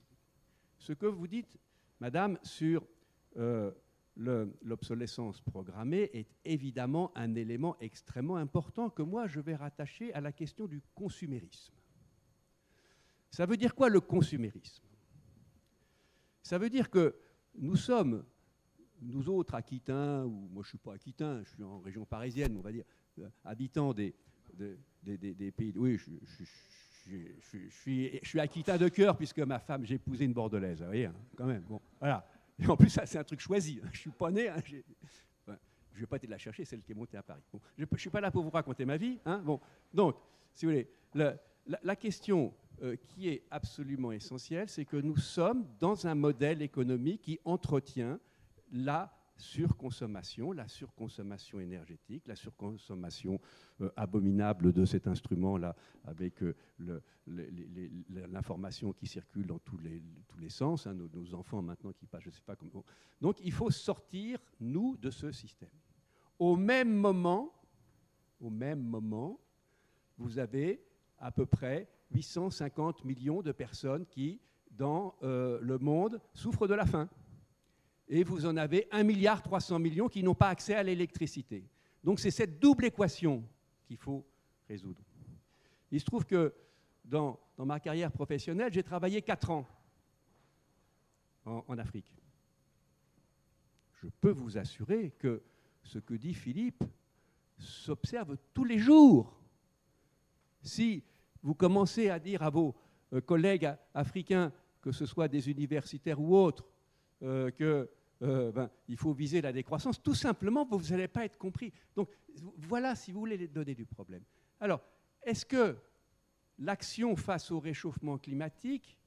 Ce que vous dites, madame, sur l'obsolescence programmée est évidemment un élément extrêmement important que moi je vais rattacher à la question du consumérisme. Ça veut dire quoi le consumérisme? Ça veut dire que nous sommes, nous autres Aquitains, ou moi je ne suis pas Aquitain, je suis en région parisienne, on va dire, habitants des pays. Oui, je suis Aquitain de cœur puisque ma femme, j'ai épousé une Bordelaise, vous voyez, hein, quand même. Bon, voilà. Et en plus, ça, c'est un truc choisi. Je ne suis pas né. Hein, je ne vais pas été la chercher, celle qui est montée à Paris. Bon, je ne suis pas là pour vous raconter ma vie. Hein, bon. Donc, si vous voulez, la question qui est absolument essentielle, c'est que nous sommes dans un modèle économique qui entretient la surconsommation énergétique, la surconsommation abominable de cet instrument-là, avec l'information qui circule dans tous les sens, hein, nos enfants maintenant qui passent, je ne sais pas comment. Donc il faut sortir, nous, de ce système. Au même moment, vous avez à peu près 850 millions de personnes qui, dans le monde, souffrent de la faim. Et vous en avez 1,3 milliard qui n'ont pas accès à l'électricité. Donc c'est cette double équation qu'il faut résoudre. Il se trouve que dans ma carrière professionnelle, j'ai travaillé 4 ans en Afrique. Je peux vous assurer que ce que dit Philippe s'observe tous les jours. Si vous commencez à dire à vos collègues africains, que ce soit des universitaires ou autres, il faut viser la décroissance, tout simplement, vous n'allez pas être compris. Donc voilà, si vous voulez, les données du problème. Alors, est-ce que l'action face au réchauffement climatique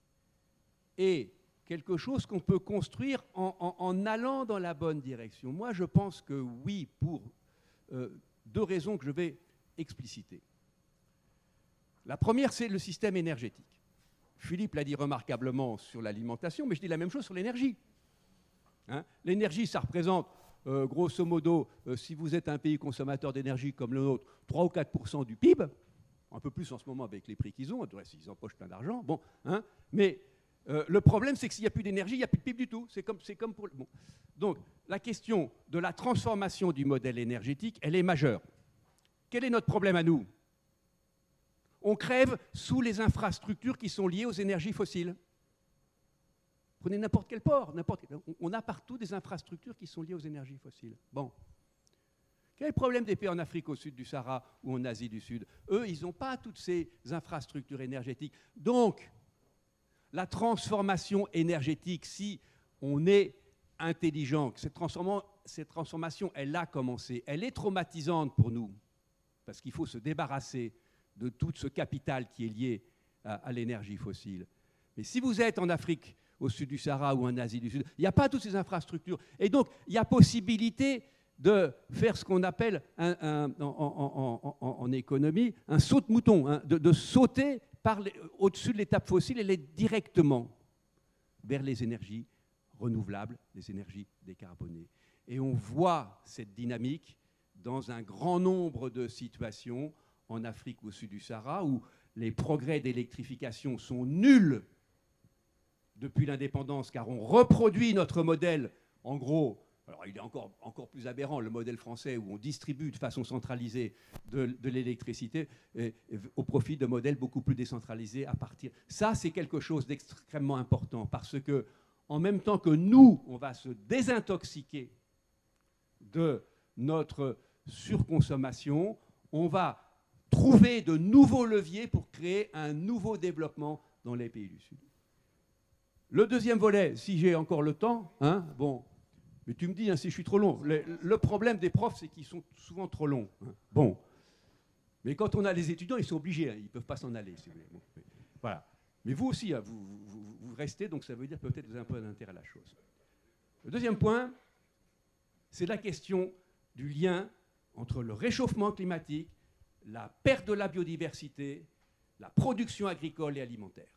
est quelque chose qu'on peut construire en allant dans la bonne direction? Moi, je pense que oui, pour 2 raisons que je vais expliciter. La première, c'est le système énergétique. Philippe l'a dit remarquablement sur l'alimentation, mais je dis la même chose sur l'énergie. Hein, l'énergie, ça représente, grosso modo, si vous êtes un pays consommateur d'énergie comme le nôtre, 3 ou 4% du PIB, un peu plus en ce moment avec les prix qu'ils ont, ils empochent plein d'argent. Bon, hein, mais le problème, c'est que s'il n'y a plus d'énergie, il n'y a plus de PIB du tout. C'est comme pour... Bon. Donc, la question de la transformation du modèle énergétique, elle est majeure. Quel est notre problème à nous? On crève sous les infrastructures qui sont liées aux énergies fossiles. Prenez n'importe quel port, on a partout des infrastructures qui sont liées aux énergies fossiles. Bon. Quel est le problème des pays en Afrique au sud du Sahara ou en Asie du Sud? Eux, ils n'ont pas toutes ces infrastructures énergétiques. Donc, la transformation énergétique, si on est intelligent, cette transformation, elle a commencé, elle est traumatisante pour nous, parce qu'il faut se débarrasser de tout ce capital qui est lié à l'énergie fossile. Mais si vous êtes en Afrique, au sud du Sahara ou en Asie du Sud, il n'y a pas toutes ces infrastructures. Et donc, il y a possibilité de faire ce qu'on appelle en économie un saut de mouton, hein, de sauter au-dessus de l'étape fossile et aller directement vers les énergies renouvelables, les énergies décarbonées. Et on voit cette dynamique dans un grand nombre de situations en Afrique ou au sud du Sahara où les progrès d'électrification sont nuls depuis l'indépendance, car on reproduit notre modèle, en gros. Alors, il est encore plus aberrant, le modèle français, où on distribue de façon centralisée de l'électricité au profit de modèles beaucoup plus décentralisés à partir. Ça, c'est quelque chose d'extrêmement important, parce que, en même temps que nous, on va se désintoxiquer de notre surconsommation, on va trouver de nouveaux leviers pour créer un nouveau développement dans les pays du Sud. Le deuxième volet, si j'ai encore le temps, hein, bon. Mais tu me dis si je suis trop long. Le problème des profs, c'est qu'ils sont souvent trop longs. Bon. Mais quand on a les étudiants, ils sont obligés. Ils ne peuvent pas s'en aller. Si vous voulez. Bon. Voilà. Mais vous aussi, vous restez, donc ça veut dire peut-être que vous avez un peu d'intérêt à la chose. Le deuxième point, c'est la question du lien entre le réchauffement climatique, la perte de la biodiversité, la production agricole et alimentaire.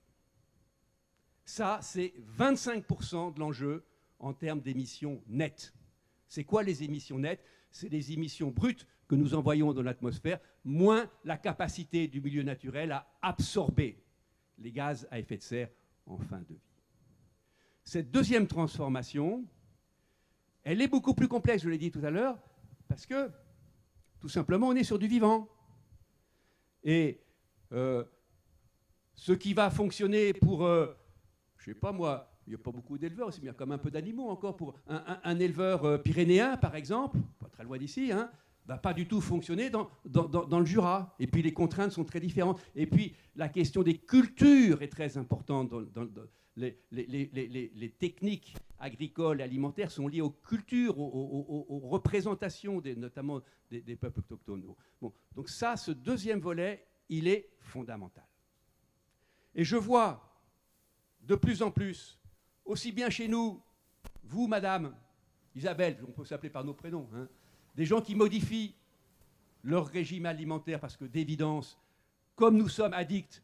Ça, c'est 25% de l'enjeu en termes d'émissions nettes. C'est quoi les émissions nettes? C'est les émissions brutes que nous envoyons dans l'atmosphère, moins la capacité du milieu naturel à absorber les gaz à effet de serre en fin de vie. Cette deuxième transformation, elle est beaucoup plus complexe, je l'ai dit tout à l'heure, parce que, tout simplement, on est sur du vivant. Et ce qui va fonctionner pour, je ne sais pas moi, il n'y a pas beaucoup d'éleveurs aussi, mais il y a quand même un peu d'animaux encore. Pour un éleveur pyrénéen, par exemple, pas très loin d'ici, hein, va pas du tout fonctionner dans le Jura. Et puis les contraintes sont très différentes. Et puis la question des cultures est très importante. Les techniques agricoles et alimentaires sont liées aux cultures, aux représentations, notamment des peuples autochtones. Bon, donc ça, ce deuxième volet, il est fondamental. Et je vois de plus en plus, aussi bien chez nous, vous, madame, Isabelle, on peut s'appeler par nos prénoms, hein, des gens qui modifient leur régime alimentaire parce que, d'évidence, comme nous sommes addicts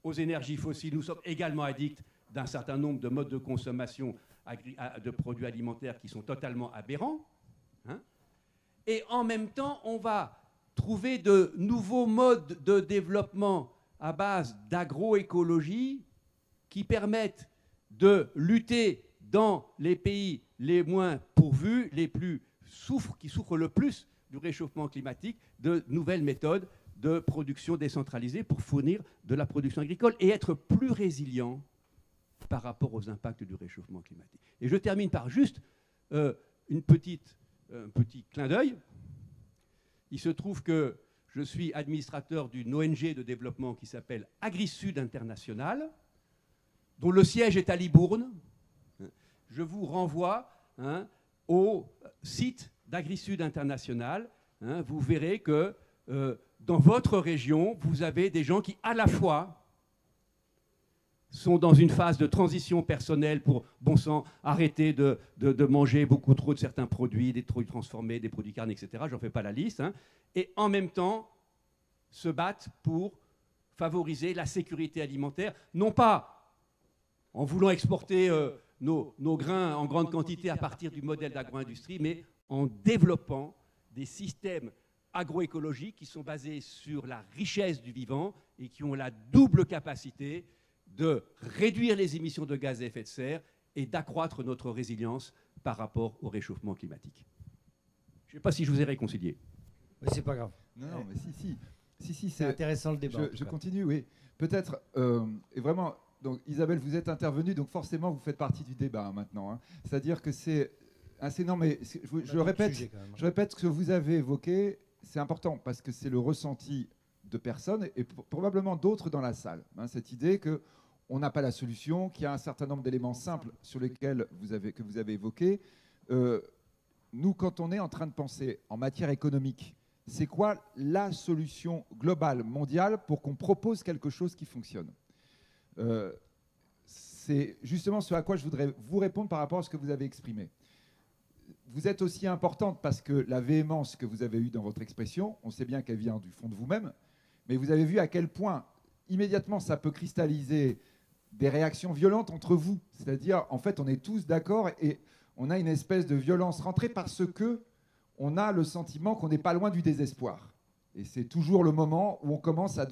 aux énergies fossiles, nous sommes également addicts d'un certain nombre de modes de consommation de produits alimentaires qui sont totalement aberrants. Hein, et en même temps, on va trouver de nouveaux modes de développement à base d'agroécologie qui permettent de lutter dans les pays les moins pourvus, qui souffrent le plus du réchauffement climatique, de nouvelles méthodes de production décentralisée pour fournir de la production agricole et être plus résilient par rapport aux impacts du réchauffement climatique. Et je termine par juste un petit clin d'œil. Il se trouve que je suis administrateur d'une ONG de développement qui s'appelle AgriSud International, dont le siège est à Libourne. Je vous renvoie au site d'AgriSud International. Vous verrez que dans votre région, vous avez des gens qui, à la fois, sont dans une phase de transition personnelle pour, bon sang, arrêter de manger beaucoup trop de certains produits, des produits transformés, des produits carnes, etc. J'en fais pas la liste. Et en même temps, se battent pour favoriser la sécurité alimentaire, non pas en voulant exporter nos grains en grande quantité à partir du modèle d'agro-industrie, mais en développant des systèmes agroécologiques qui sont basés sur la richesse du vivant et qui ont la double capacité de réduire les émissions de gaz à effet de serre et d'accroître notre résilience par rapport au réchauffement climatique. Je ne sais pas si je vous ai réconcilié. Mais c'est pas grave. Non, mais si, c'est intéressant le débat. Je continue, oui. Peut-être, et vraiment, donc Isabelle, vous êtes intervenue, donc forcément vous faites partie du débat maintenant. Hein. C'est-à-dire que c'est assez non, mais je répète ce que vous avez évoqué, c'est important parce que c'est le ressenti de personnes et probablement d'autres dans la salle. Hein, cette idée qu'on n'a pas la solution, qu'il y a un certain nombre d'éléments simples sur lesquels que vous avez évoqués. Nous, quand on est en train de penser en matière économique, c'est quoi la solution globale, mondiale, pour qu'on propose quelque chose qui fonctionne? C'est justement ce à quoi je voudrais vous répondre par rapport à ce que vous avez exprimé. Vous êtes aussi importante parce que la véhémence que vous avez eue dans votre expression, on sait bien qu'elle vient du fond de vous-même, mais vous avez vu à quel point immédiatement ça peut cristalliser des réactions violentes entre vous. C'est-à-dire, en fait, on est tous d'accord et on a une espèce de violence rentrée parce que on a le sentiment qu'on n'est pas loin du désespoir. Et c'est toujours le moment où on commence à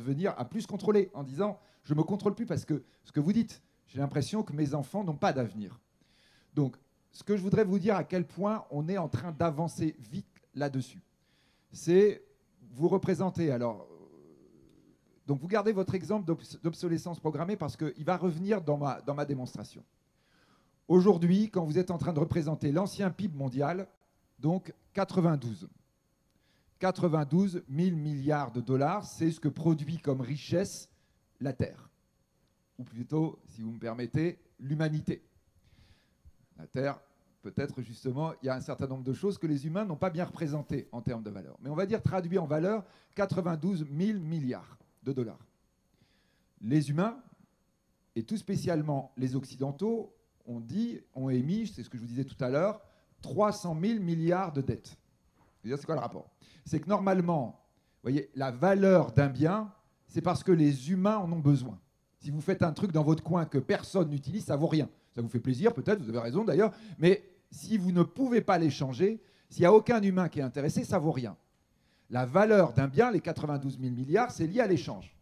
plus contrôler, en disant « je ne me contrôle plus » parce que ce que vous dites, J'ai l'impression que mes enfants n'ont pas d'avenir. Donc, ce que je voudrais vous dire à quel point on est en train d'avancer vite là-dessus, c'est vous représenter. Alors, donc vous gardez votre exemple d'obsolescence programmée parce qu'il va revenir dans ma démonstration. Aujourd'hui, quand vous êtes en train de représenter l'ancien PIB mondial, donc 92 000 milliards de dollars, c'est ce que produit comme richesse la Terre. Ou plutôt, si vous me permettez, l'humanité. La Terre, peut-être justement, il y a un certain nombre de choses que les humains n'ont pas bien représentées en termes de valeur. Mais on va dire traduit en valeur 92 000 milliards de dollars. Les humains, et tout spécialement les Occidentaux, ont émis, c'est ce que je vous disais tout à l'heure, 300 000 milliards de dettes. C'est quoi le rapport? C'est que normalement, vous voyez, la valeur d'un bien, c'est parce que les humains en ont besoin. Si vous faites un truc dans votre coin que personne n'utilise, ça ne vaut rien. Ça vous fait plaisir, peut-être, vous avez raison d'ailleurs, mais si vous ne pouvez pas l'échanger, s'il n'y a aucun humain qui est intéressé, ça ne vaut rien. La valeur d'un bien, les 92 000 milliards, c'est lié à l'échange.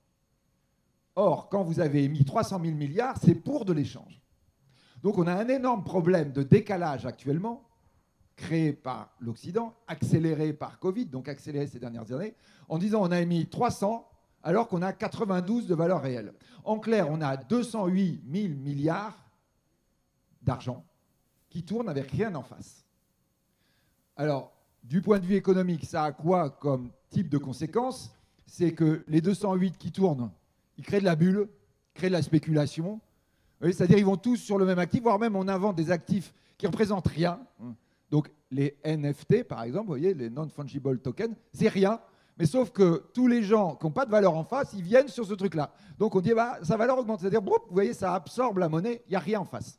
Or, quand vous avez émis 300 000 milliards, c'est pour de l'échange. Donc on a un énorme problème de décalage actuellement, créé par l'Occident, accéléré par Covid, donc accéléré ces dernières années, en disant on a émis 300 alors qu'on a 92 de valeur réelle. En clair, on a 208 000 milliards d'argent qui tournent avec rien en face. Alors, du point de vue économique, ça a quoi comme type de conséquence? C'est que les 208 qui tournent, ils créent de la bulle, créent de la spéculation. C'est-à-dire qu'ils vont tous sur le même actif, voire même on invente des actifs qui ne représentent rien. Donc les NFT, par exemple, vous voyez, les non-fungible tokens, c'est rien. Mais sauf que tous les gens qui n'ont pas de valeur en face, ils viennent sur ce truc-là. Donc on dit, bah, sa valeur augmente. C'est-à-dire, vous voyez, ça absorbe la monnaie, il n'y a rien en face.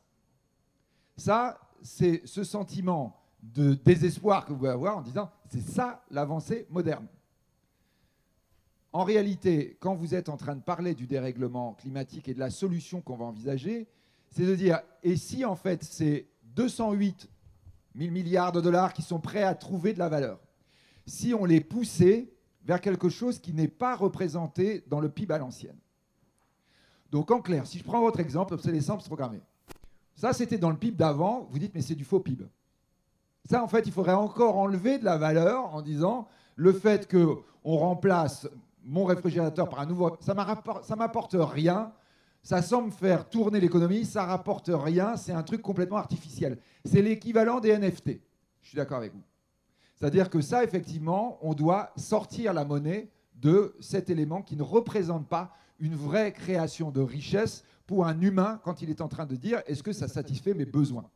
Ça, c'est ce sentiment de désespoir que vous pouvez avoir en disant, c'est ça l'avancée moderne. En réalité, quand vous êtes en train de parler du dérèglement climatique et de la solution qu'on va envisager, c'est de dire, et si en fait c'est 208 000 milliards de dollars qui sont prêts à trouver de la valeur, si on les poussait vers quelque chose qui n'est pas représenté dans le PIB à l'ancienne. Donc en clair, si je prends votre exemple, obsolescence programmée, ça c'était dans le PIB d'avant, vous dites mais c'est du faux PIB. Ça en fait il faudrait encore enlever de la valeur en disant le fait qu'on remplace mon réfrigérateur par un nouveau, ça m'apporte rien, ça semble faire tourner l'économie, ça rapporte rien, c'est un truc complètement artificiel. C'est l'équivalent des NFT, je suis d'accord avec vous. C'est-à-dire que ça, effectivement, on doit sortir la monnaie de cet élément qui ne représente pas une vraie création de richesse pour un humain quand il est en train de dire « est-ce que ça satisfait mes besoins ?»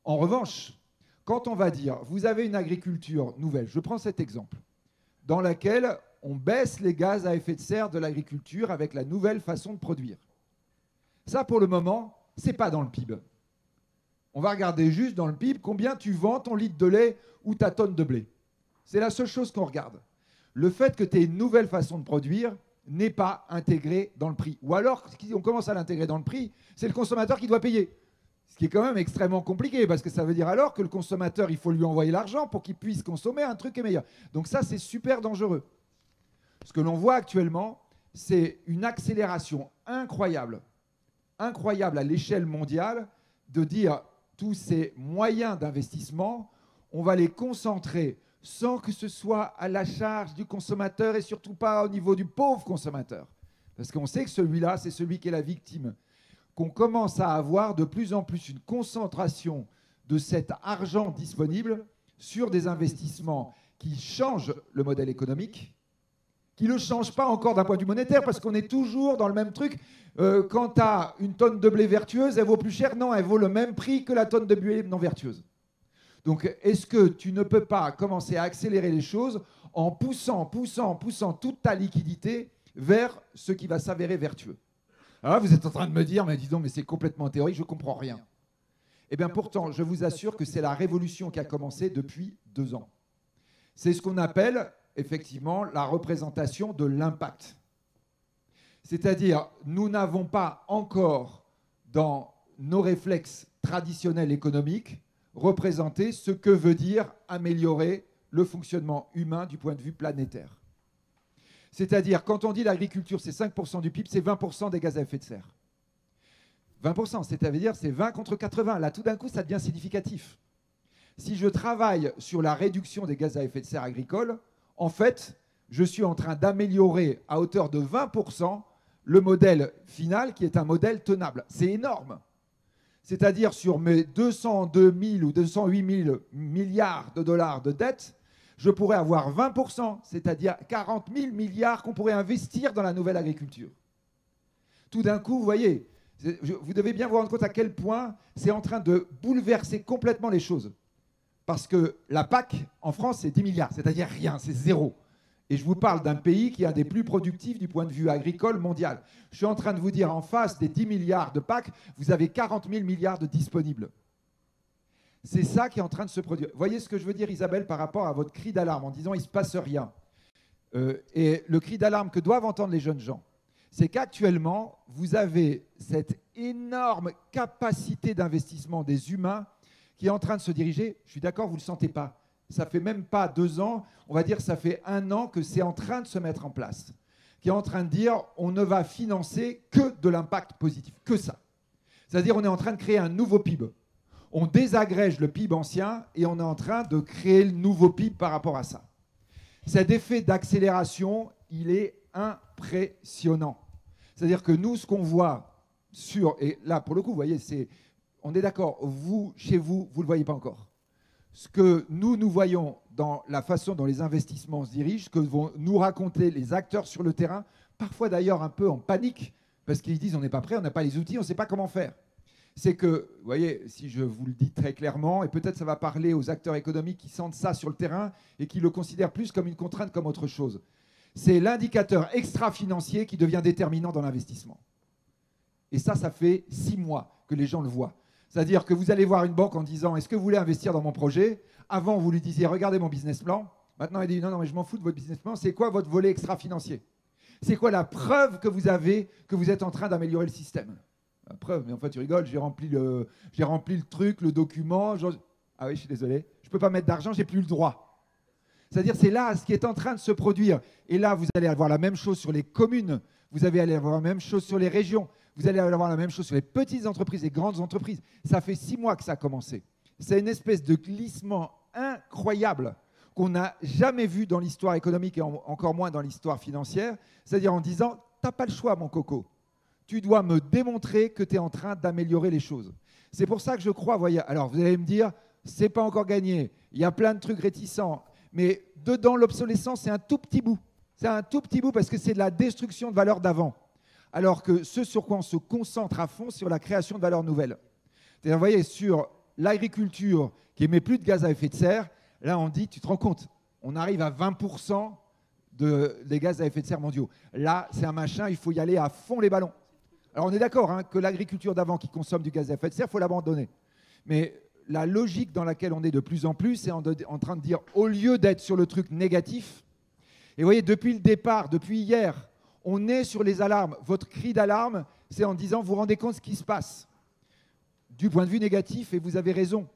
En revanche, quand on va dire « vous avez une agriculture nouvelle », je prends cet exemple, dans laquelle on baisse les gaz à effet de serre de l'agriculture avec la nouvelle façon de produire. Ça, pour le moment, ce n'est pas dans le PIB. On va regarder juste dans le PIB combien tu vends ton litre de lait ou ta tonne de blé. C'est la seule chose qu'on regarde. Le fait que tu aies une nouvelle façon de produire n'est pas intégré dans le prix. Ou alors, si on commence à l'intégrer dans le prix, c'est le consommateur qui doit payer. Ce qui est quand même extrêmement compliqué, parce que ça veut dire alors que le consommateur, il faut lui envoyer l'argent pour qu'il puisse consommer un truc qui est meilleur. Donc ça, c'est super dangereux. Ce que l'on voit actuellement, c'est une accélération incroyable à l'échelle mondiale de dire tous ces moyens d'investissement, on va les concentrer sans que ce soit à la charge du consommateur et surtout pas au niveau du pauvre consommateur. Parce qu'on sait que celui-là, c'est celui qui est la victime. Qu'on commence à avoir de plus en plus une concentration de cet argent disponible sur des investissements qui changent le modèle économique, qui ne le changent pas encore d'un point de vue monétaire, parce qu'on est toujours dans le même truc. Quand tu as une tonne de blé vertueuse, elle vaut plus cher? Non, elle vaut le même prix que la tonne de blé non vertueuse. Donc, est-ce que tu ne peux pas commencer à accélérer les choses en poussant toute ta liquidité vers ce qui va s'avérer vertueux? Alors, vous êtes en train de me dire, mais dis donc, mais c'est complètement théorique, je ne comprends rien. Eh bien, pourtant, je vous assure que c'est la révolution qui a commencé depuis 2 ans. C'est ce qu'on appelle, effectivement, la représentation de l'impact. C'est-à-dire, nous n'avons pas encore, dans nos réflexes traditionnels économiques, représenté ce que veut dire améliorer le fonctionnement humain du point de vue planétaire. C'est-à-dire, quand on dit l'agriculture, c'est 5% du PIB, c'est 20% des gaz à effet de serre. 20%, c'est-à-dire c'est 20 contre 80. Là, tout d'un coup, ça devient significatif. Si je travaille sur la réduction des gaz à effet de serre agricoles, en fait, je suis en train d'améliorer à hauteur de 20% le modèle final qui est un modèle tenable. C'est énorme. C'est-à-dire sur mes 202 000 ou 208 000 milliards de dollars de dette, je pourrais avoir 20%, c'est-à-dire 40 000 milliards qu'on pourrait investir dans la nouvelle agriculture. Tout d'un coup, vous voyez, vous devez bien vous rendre compte à quel point c'est en train de bouleverser complètement les choses. Parce que la PAC, en France, c'est 10 milliards, c'est-à-dire rien, c'est zéro. Et je vous parle d'un pays qui est un des plus productifs du point de vue agricole mondial. Je suis en train de vous dire, en face des 10 milliards de PAC, vous avez 40 000 milliards de disponibles. C'est ça qui est en train de se produire. Vous voyez ce que je veux dire, Isabelle, par rapport à votre cri d'alarme, en disant « il ne se passe rien ». Et le cri d'alarme que doivent entendre les jeunes gens, c'est qu'actuellement, vous avez cette énorme capacité d'investissement des humains qui est en train de se diriger. Je suis d'accord, vous ne le sentez pas. Ça fait même pas 2 ans, on va dire que ça fait 1 an que c'est en train de se mettre en place. Qui est en train de dire on ne va financer que de l'impact positif, que ça. C'est-à-dire on est en train de créer un nouveau PIB. On désagrège le PIB ancien et on est en train de créer le nouveau PIB par rapport à ça. Cet effet d'accélération, il est impressionnant. C'est-à-dire que nous, ce qu'on voit sur... Et là, pour le coup, vous voyez, on est d'accord, vous, chez vous, vous ne le voyez pas encore. Ce que nous voyons dans la façon dont les investissements se dirigent, ce que vont nous raconter les acteurs sur le terrain, parfois d'ailleurs un peu en panique, parce qu'ils disent on n'est pas prêt, on n'a pas les outils, on ne sait pas comment faire. C'est que, vous voyez, si je vous le dis très clairement, et peut-être ça va parler aux acteurs économiques qui sentent ça sur le terrain et qui le considèrent plus comme une contrainte comme autre chose, c'est l'indicateur extra-financier qui devient déterminant dans l'investissement. Et ça fait 6 mois que les gens le voient. C'est-à-dire que vous allez voir une banque en disant « Est-ce que vous voulez investir dans mon projet ?» Avant, vous lui disiez « Regardez mon business plan ». Maintenant, elle dit « Non, mais je m'en fous de votre business plan. C'est quoi votre volet extra-financier? C'est quoi la preuve que vous avez que vous êtes en train d'améliorer le système ?» La preuve, mais en fait, tu rigoles, j'ai rempli le truc, le document. Ah oui, je suis désolé. Je ne peux pas mettre d'argent, j'ai plus le droit. C'est-à-dire, c'est là ce qui est en train de se produire. Et là, vous allez avoir la même chose sur les communes. Vous allez avoir la même chose sur les régions. Vous allez avoir la même chose sur les petites entreprises et grandes entreprises. Ça fait 6 mois que ça a commencé. C'est une espèce de glissement incroyable qu'on n'a jamais vu dans l'histoire économique et encore moins dans l'histoire financière. C'est-à-dire en disant, tu n'as pas le choix, mon coco. Tu dois me démontrer que tu es en train d'améliorer les choses. C'est pour ça que je crois, voyez, alors vous allez me dire, c'est pas encore gagné, il y a plein de trucs réticents, mais dedans, l'obsolescence, c'est un tout petit bout. C'est un tout petit bout parce que c'est de la destruction de valeur d'avant. Alors que ce sur quoi on se concentre à fond, c'est sur la création de valeurs nouvelles. C'est-à-dire, vous voyez, sur l'agriculture qui émet plus de gaz à effet de serre, là, on dit, tu te rends compte, on arrive à 20% des gaz à effet de serre mondiaux. Là, c'est un machin, il faut y aller à fond les ballons. Alors, on est d'accord hein, que l'agriculture d'avant qui consomme du gaz à effet de serre, il faut l'abandonner. Mais la logique dans laquelle on est de plus en plus, c'est en train de dire, au lieu d'être sur le truc négatif, et vous voyez, depuis le départ, depuis hier, on est sur les alarmes. Votre cri d'alarme, c'est en disant, vous vous rendez compte de ce qui se passe du point de vue négatif, et vous avez raison.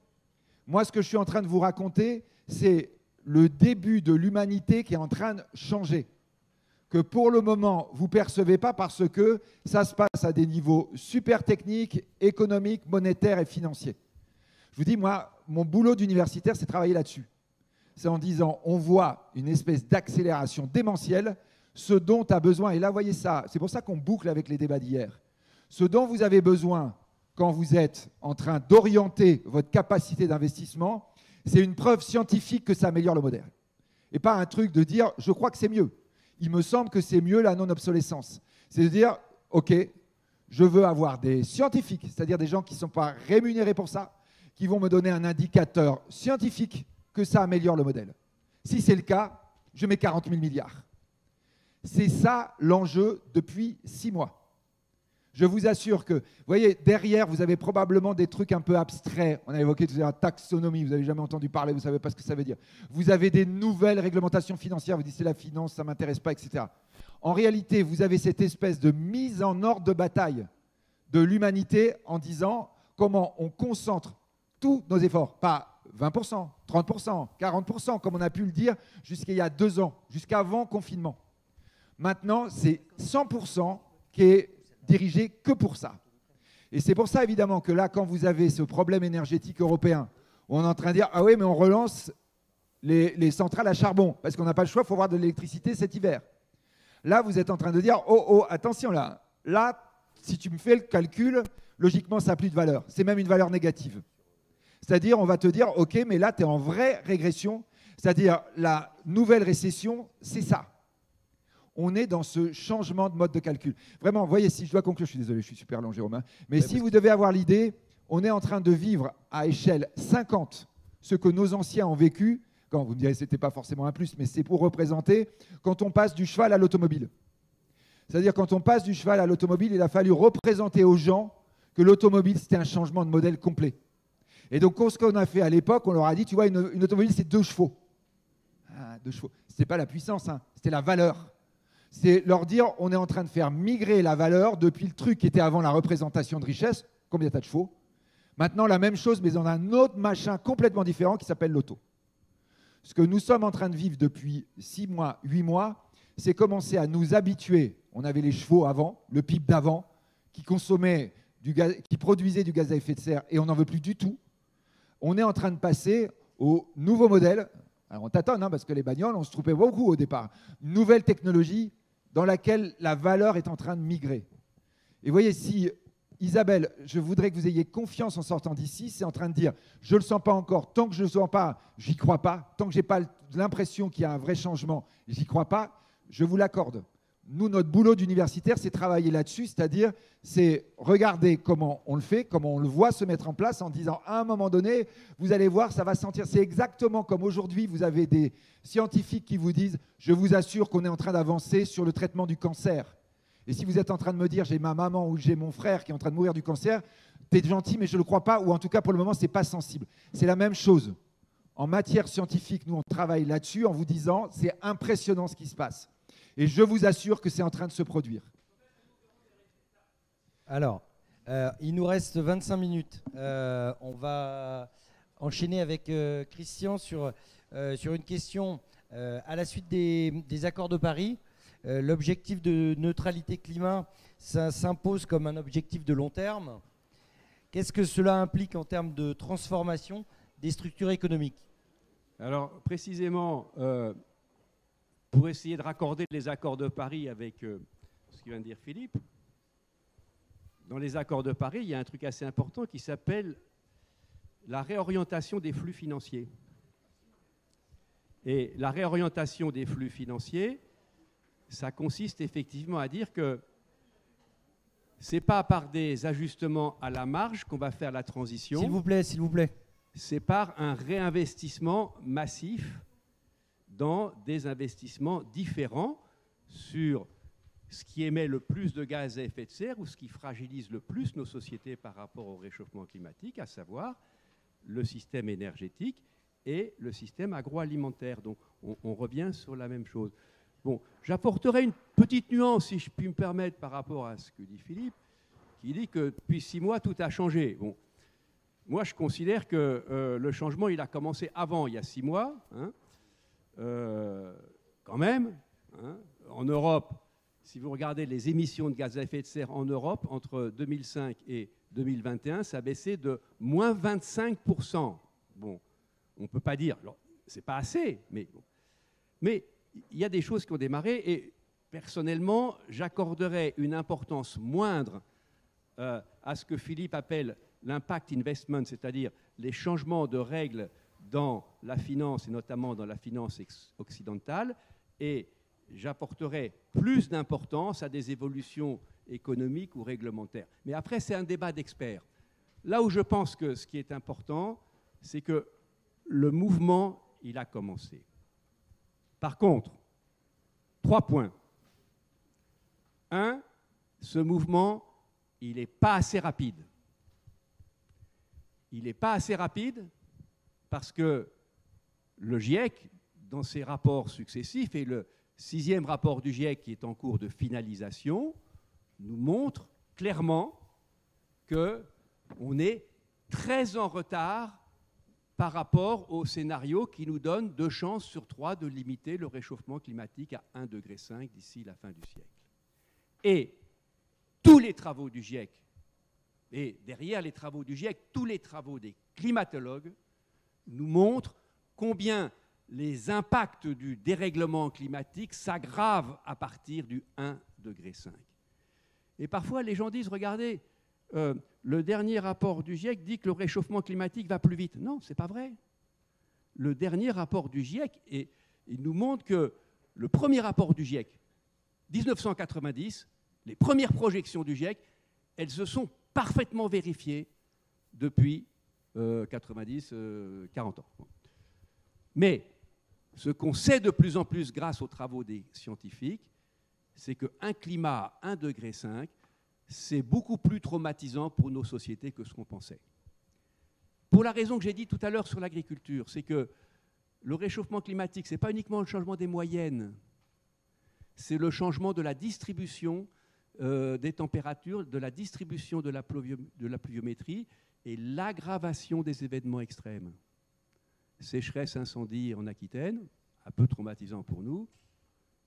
Moi, ce que je suis en train de vous raconter, c'est le début de l'humanité qui est en train de changer. Que pour le moment, vous ne percevez pas parce que ça se passe à des niveaux super techniques, économiques, monétaires et financiers. Je vous dis, moi, mon boulot d'universitaire, c'est travailler là-dessus. C'est en disant, on voit une espèce d'accélération démentielle, ce dont a besoin, et là, voyez ça, c'est pour ça qu'on boucle avec les débats d'hier, ce dont vous avez besoin quand vous êtes en train d'orienter votre capacité d'investissement, c'est une preuve scientifique que ça améliore le modèle. Et pas un truc de dire, je crois que c'est mieux. Il me semble que c'est mieux la non-obsolescence. C'est de dire, OK, je veux avoir des scientifiques, c'est-à-dire des gens qui ne sont pas rémunérés pour ça, qui vont me donner un indicateur scientifique que ça améliore le modèle. Si c'est le cas, je mets 40 000 milliards. C'est ça l'enjeu depuis 6 mois. Je vous assure que, vous voyez, derrière, vous avez probablement des trucs un peu abstraits. On a évoqué tout à l'heure taxonomie, vous n'avez jamais entendu parler, vous ne savez pas ce que ça veut dire. Vous avez des nouvelles réglementations financières, vous dites c'est la finance, ça ne m'intéresse pas, etc. En réalité, vous avez cette espèce de mise en ordre de bataille de l'humanité en disant comment on concentre tous nos efforts, pas 20%, 30%, 40%, comme on a pu le dire jusqu'il y a 2 ans, jusqu'avant confinement. Maintenant, c'est 100% qui est dirigé que pour ça. Et c'est pour ça, évidemment, que là, quand vous avez ce problème énergétique européen, on est en train de dire « Ah oui, mais on relance les centrales à charbon, parce qu'on n'a pas le choix, il faut avoir de l'électricité cet hiver. » Là, vous êtes en train de dire « Oh, oh, attention là, là, si tu me fais le calcul, logiquement, ça n'a plus de valeur. C'est même une valeur négative. » C'est-à-dire, on va te dire « Ok, mais là, tu es en vraie régression. » C'est-à-dire, la nouvelle récession, c'est ça. On est dans ce changement de mode de calcul. Vraiment, vous voyez, si je dois conclure, je suis désolé, je suis super long, Jérôme, hein, mais si vous devez avoir l'idée, on est en train de vivre à échelle 50 ce que nos anciens ont vécu. Quand vous me direz que ce n'était pas forcément un plus, mais c'est pour représenter quand on passe du cheval à l'automobile. C'est-à-dire, quand on passe du cheval à l'automobile, il a fallu représenter aux gens que l'automobile, c'était un changement de modèle complet. Et donc, ce qu'on a fait à l'époque, on leur a dit, tu vois, une automobile, c'est 2 chevaux. Ah, 2 chevaux. Ce n'était pas la puissance, hein, c'était la valeur. C'est leur dire, on est en train de faire migrer la valeur depuis le truc qui était avant la représentation de richesse. Combien tu as de chevaux? Maintenant, la même chose, mais dans un autre machin complètement différent qui s'appelle l'auto. Ce que nous sommes en train de vivre depuis 6 mois, 8 mois, c'est commencer à nous habituer. On avait les chevaux avant, le PIB d'avant, qui consommait du gaz, qui produisait du gaz à effet de serre, et on n'en veut plus du tout. On est en train de passer au nouveau modèle. Alors on tâtonne, hein, parce que les bagnoles, on se trompait beaucoup au départ. Une nouvelle technologie dans laquelle la valeur est en train de migrer. Et vous voyez, si Isabelle, je voudrais que vous ayez confiance en sortant d'ici, c'est en train de dire, je ne le sens pas encore, tant que je ne le sens pas, j'y crois pas, tant que je n'ai pas l'impression qu'il y a un vrai changement, j'y crois pas, je vous l'accorde. Nous, notre boulot d'universitaire, c'est travailler là-dessus, c'est-à-dire, c'est regarder comment on le fait, comment on le voit se mettre en place en disant, à un moment donné, vous allez voir, ça va sentir. C'est exactement comme aujourd'hui, vous avez des scientifiques qui vous disent, je vous assure qu'on est en train d'avancer sur le traitement du cancer. Et si vous êtes en train de me dire, j'ai ma maman ou j'ai mon frère qui est en train de mourir du cancer, t'es gentil, mais je ne le crois pas, ou en tout cas, pour le moment, ce n'est pas sensible. C'est la même chose. En matière scientifique, nous, on travaille là-dessus en vous disant, c'est impressionnant ce qui se passe. Et je vous assure que c'est en train de se produire. Alors, il nous reste 25 minutes. On va enchaîner avec Christian sur une question. À la suite des accords de Paris, l'objectif de neutralité climat, ça s'impose comme un objectif de long terme. Qu'est-ce que cela implique en termes de transformation des structures économiques? Alors, précisément, pour essayer de raccorder les accords de Paris avec ce que vient de dire Philippe, dans les accords de Paris, il y a un truc assez important qui s'appelle la réorientation des flux financiers. Et la réorientation des flux financiers, ça consiste effectivement à dire que ce n'est pas par des ajustements à la marge qu'on va faire la transition. S'il vous plaît, s'il vous plaît. C'est par un réinvestissement massif dans des investissements différents sur ce qui émet le plus de gaz à effet de serre ou ce qui fragilise le plus nos sociétés par rapport au réchauffement climatique, à savoir le système énergétique et le système agroalimentaire. Donc on revient sur la même chose. Bon, j'apporterai une petite nuance, si je puis me permettre, par rapport à ce que dit Philippe, qui dit que depuis 6 mois, tout a changé. Bon, moi, je considère que le changement, il a commencé avant, il y a 6 mois, hein. Quand même, hein, en Europe, si vous regardez les émissions de gaz à effet de serre en Europe, entre 2005 et 2021, ça a baissé de moins 25%. Bon, on ne peut pas dire, ce n'est pas assez, mais il y a des choses qui ont démarré et personnellement, j'accorderais une importance moindre à ce que Philippe appelle l'impact investment, c'est-à-dire les changements de règles dans la finance, et notamment dans la finance occidentale, et j'apporterai plus d'importance à des évolutions économiques ou réglementaires. Mais après, c'est un débat d'experts. Là où je pense que ce qui est important, c'est que le mouvement, il a commencé. Par contre, 3 points. 1, ce mouvement, il n'est pas assez rapide. Il n'est pas assez rapide parce que le GIEC, dans ses rapports successifs, et le 6e rapport du GIEC qui est en cours de finalisation, nous montre clairement qu'on est très en retard par rapport au scénario qui nous donne 2 chances sur 3 de limiter le réchauffement climatique à 1,5 degré d'ici la fin du siècle. Et tous les travaux du GIEC, Et derrière les travaux du GIEC, tous les travaux des climatologues nous montrent combien les impacts du dérèglement climatique s'aggravent à partir du 1,5 degré. Et parfois, les gens disent, regardez, le dernier rapport du GIEC dit que le réchauffement climatique va plus vite. Non, ce n'est pas vrai. Le dernier rapport du GIEC, il nous montre que le premier rapport du GIEC, 1990, les premières projections du GIEC, elles se sont parfaitement vérifiées depuis 40 ans. Mais ce qu'on sait de plus en plus grâce aux travaux des scientifiques, c'est qu'un climat à 1,5 degré, c'est beaucoup plus traumatisant pour nos sociétés que ce qu'on pensait. Pour la raison que j'ai dit tout à l'heure sur l'agriculture, c'est que le réchauffement climatique, ce n'est pas uniquement le changement des moyennes, c'est le changement de la distribution des températures, de la distribution de la pluviométrie et l'aggravation des événements extrêmes. Sécheresse, incendie en Aquitaine, un peu traumatisant pour nous.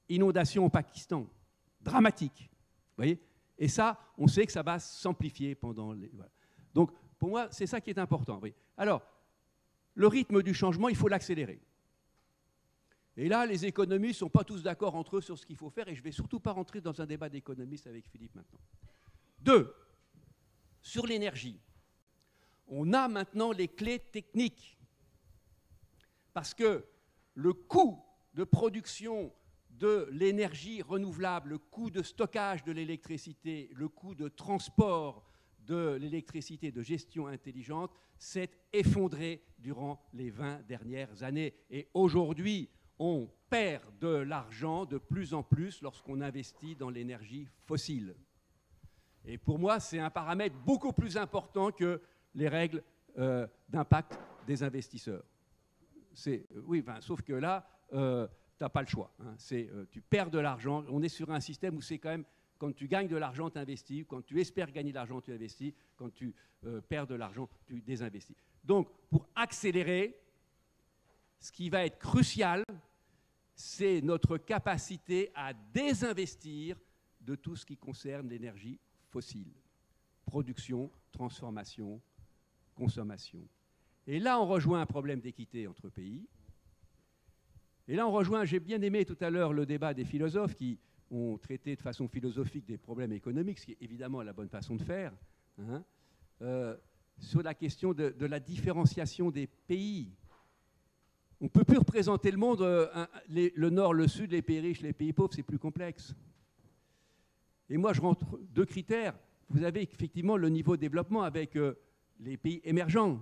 Inondation au Pakistan, dramatique. Vous voyez ? Et ça, on sait que ça va s'amplifier pendant les... Voilà. Donc, pour moi, c'est ça qui est important. Oui. Alors, le rythme du changement, il faut l'accélérer. Et là, les économistes ne sont pas tous d'accord entre eux sur ce qu'il faut faire, et je ne vais surtout pas rentrer dans un débat d'économistes avec Philippe maintenant. 2. Sur l'énergie. On a maintenant les clés techniques. Parce que le coût de production de l'énergie renouvelable, le coût de stockage de l'électricité, le coût de transport de l'électricité, de gestion intelligente, s'est effondré durant les 20 dernières années. Et aujourd'hui, on perd de l'argent de plus en plus lorsqu'on investit dans l'énergie fossile. Et pour moi, c'est un paramètre beaucoup plus important que les règles d'impact des investisseurs. Oui, sauf que là, tu n'as pas le choix. Hein. Tu perds de l'argent. On est sur un système où c'est quand même, quand tu gagnes de l'argent, tu investis. Quand tu espères gagner de l'argent, tu investis. Quand tu perds de l'argent, tu désinvestis. Donc, pour accélérer, ce qui va être crucial, c'est notre capacité à désinvestir de tout ce qui concerne l'énergie fossile. Production, transformation, consommation. Et là, on rejoint un problème d'équité entre pays. Et là, on rejoint, j'ai bien aimé tout à l'heure le débat des philosophes qui ont traité de façon philosophique des problèmes économiques, ce qui est évidemment la bonne façon de faire, hein, sur la question de la différenciation des pays. On ne peut plus représenter le monde, le nord, le sud, les pays riches, les pays pauvres, c'est plus complexe. Et moi, je rentre 2 critères. Vous avez effectivement le niveau de développement avec les pays émergents.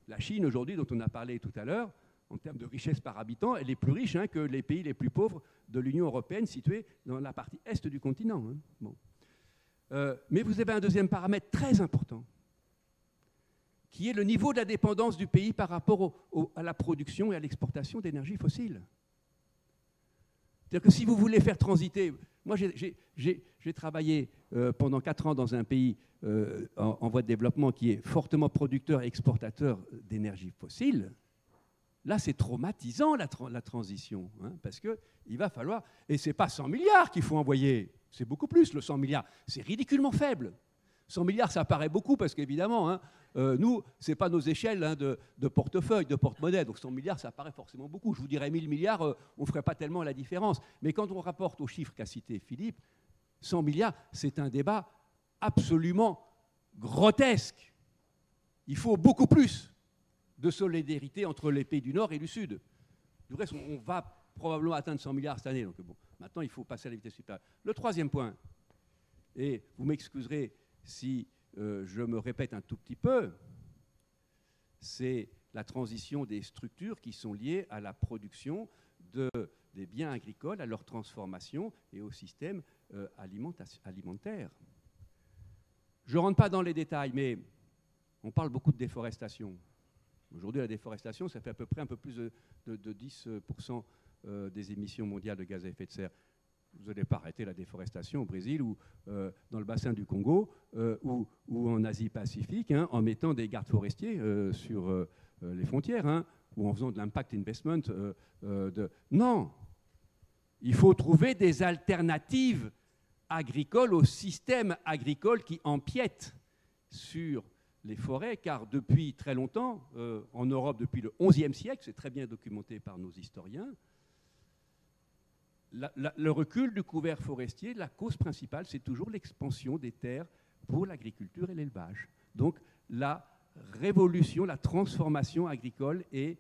La Chine, aujourd'hui, dont on a parlé tout à l'heure, en termes de richesse par habitant, elle est plus riche que les pays les plus pauvres de l'Union européenne, situés dans la partie est du continent. Hein. Bon. Mais vous avez un deuxième paramètre très important, qui est le niveau de la dépendance du pays par rapport à la production et à l'exportation d'énergie fossile. C'est-à-dire que si vous voulez faire transiter... Moi, j'ai travaillé pendant 4 ans dans un pays en voie de développement qui est fortement producteur et exportateur d'énergie fossile. Là, c'est traumatisant, la transition, hein, parce qu'il va falloir... Et ce n'est pas 100 milliards qu'il faut envoyer, c'est beaucoup plus, le 100 milliards. C'est ridiculement faible. 100 milliards, ça paraît beaucoup, parce qu'évidemment, hein, nous, ce n'est pas nos échelles de portefeuille, de porte-monnaie, donc 100 milliards, ça paraît forcément beaucoup. Je vous dirais 1000 milliards, on ne ferait pas tellement la différence. Mais quand on rapporte aux chiffres qu'a cité Philippe, 100 milliards, c'est un débat absolument grotesque. Il faut beaucoup plus de solidarité entre les pays du Nord et du Sud. Du reste, on va probablement atteindre 100 milliards cette année. Donc bon, maintenant, il faut passer à la vitesse supérieure. Le troisième point, et vous m'excuserez si je me répète un tout petit peu, c'est la transition des structures qui sont liées à la production des biens agricoles, à leur transformation et au système alimentaire. Je ne rentre pas dans les détails, mais on parle beaucoup de déforestation. Aujourd'hui, la déforestation, ça fait à peu près un peu plus de 10% des émissions mondiales de gaz à effet de serre. Vous n'allez pas arrêter la déforestation au Brésil ou dans le bassin du Congo ou en Asie-Pacifique, hein, en mettant des gardes forestiers sur les frontières, hein, ou en faisant de l'impact investment. Non, il faut trouver des alternatives agricole, au système agricole qui empiète sur les forêts, car depuis très longtemps, en Europe, depuis le XIe siècle, c'est très bien documenté par nos historiens, le recul du couvert forestier, la cause principale, c'est toujours l'expansion des terres pour l'agriculture et l'élevage. Donc la révolution, la transformation agricole est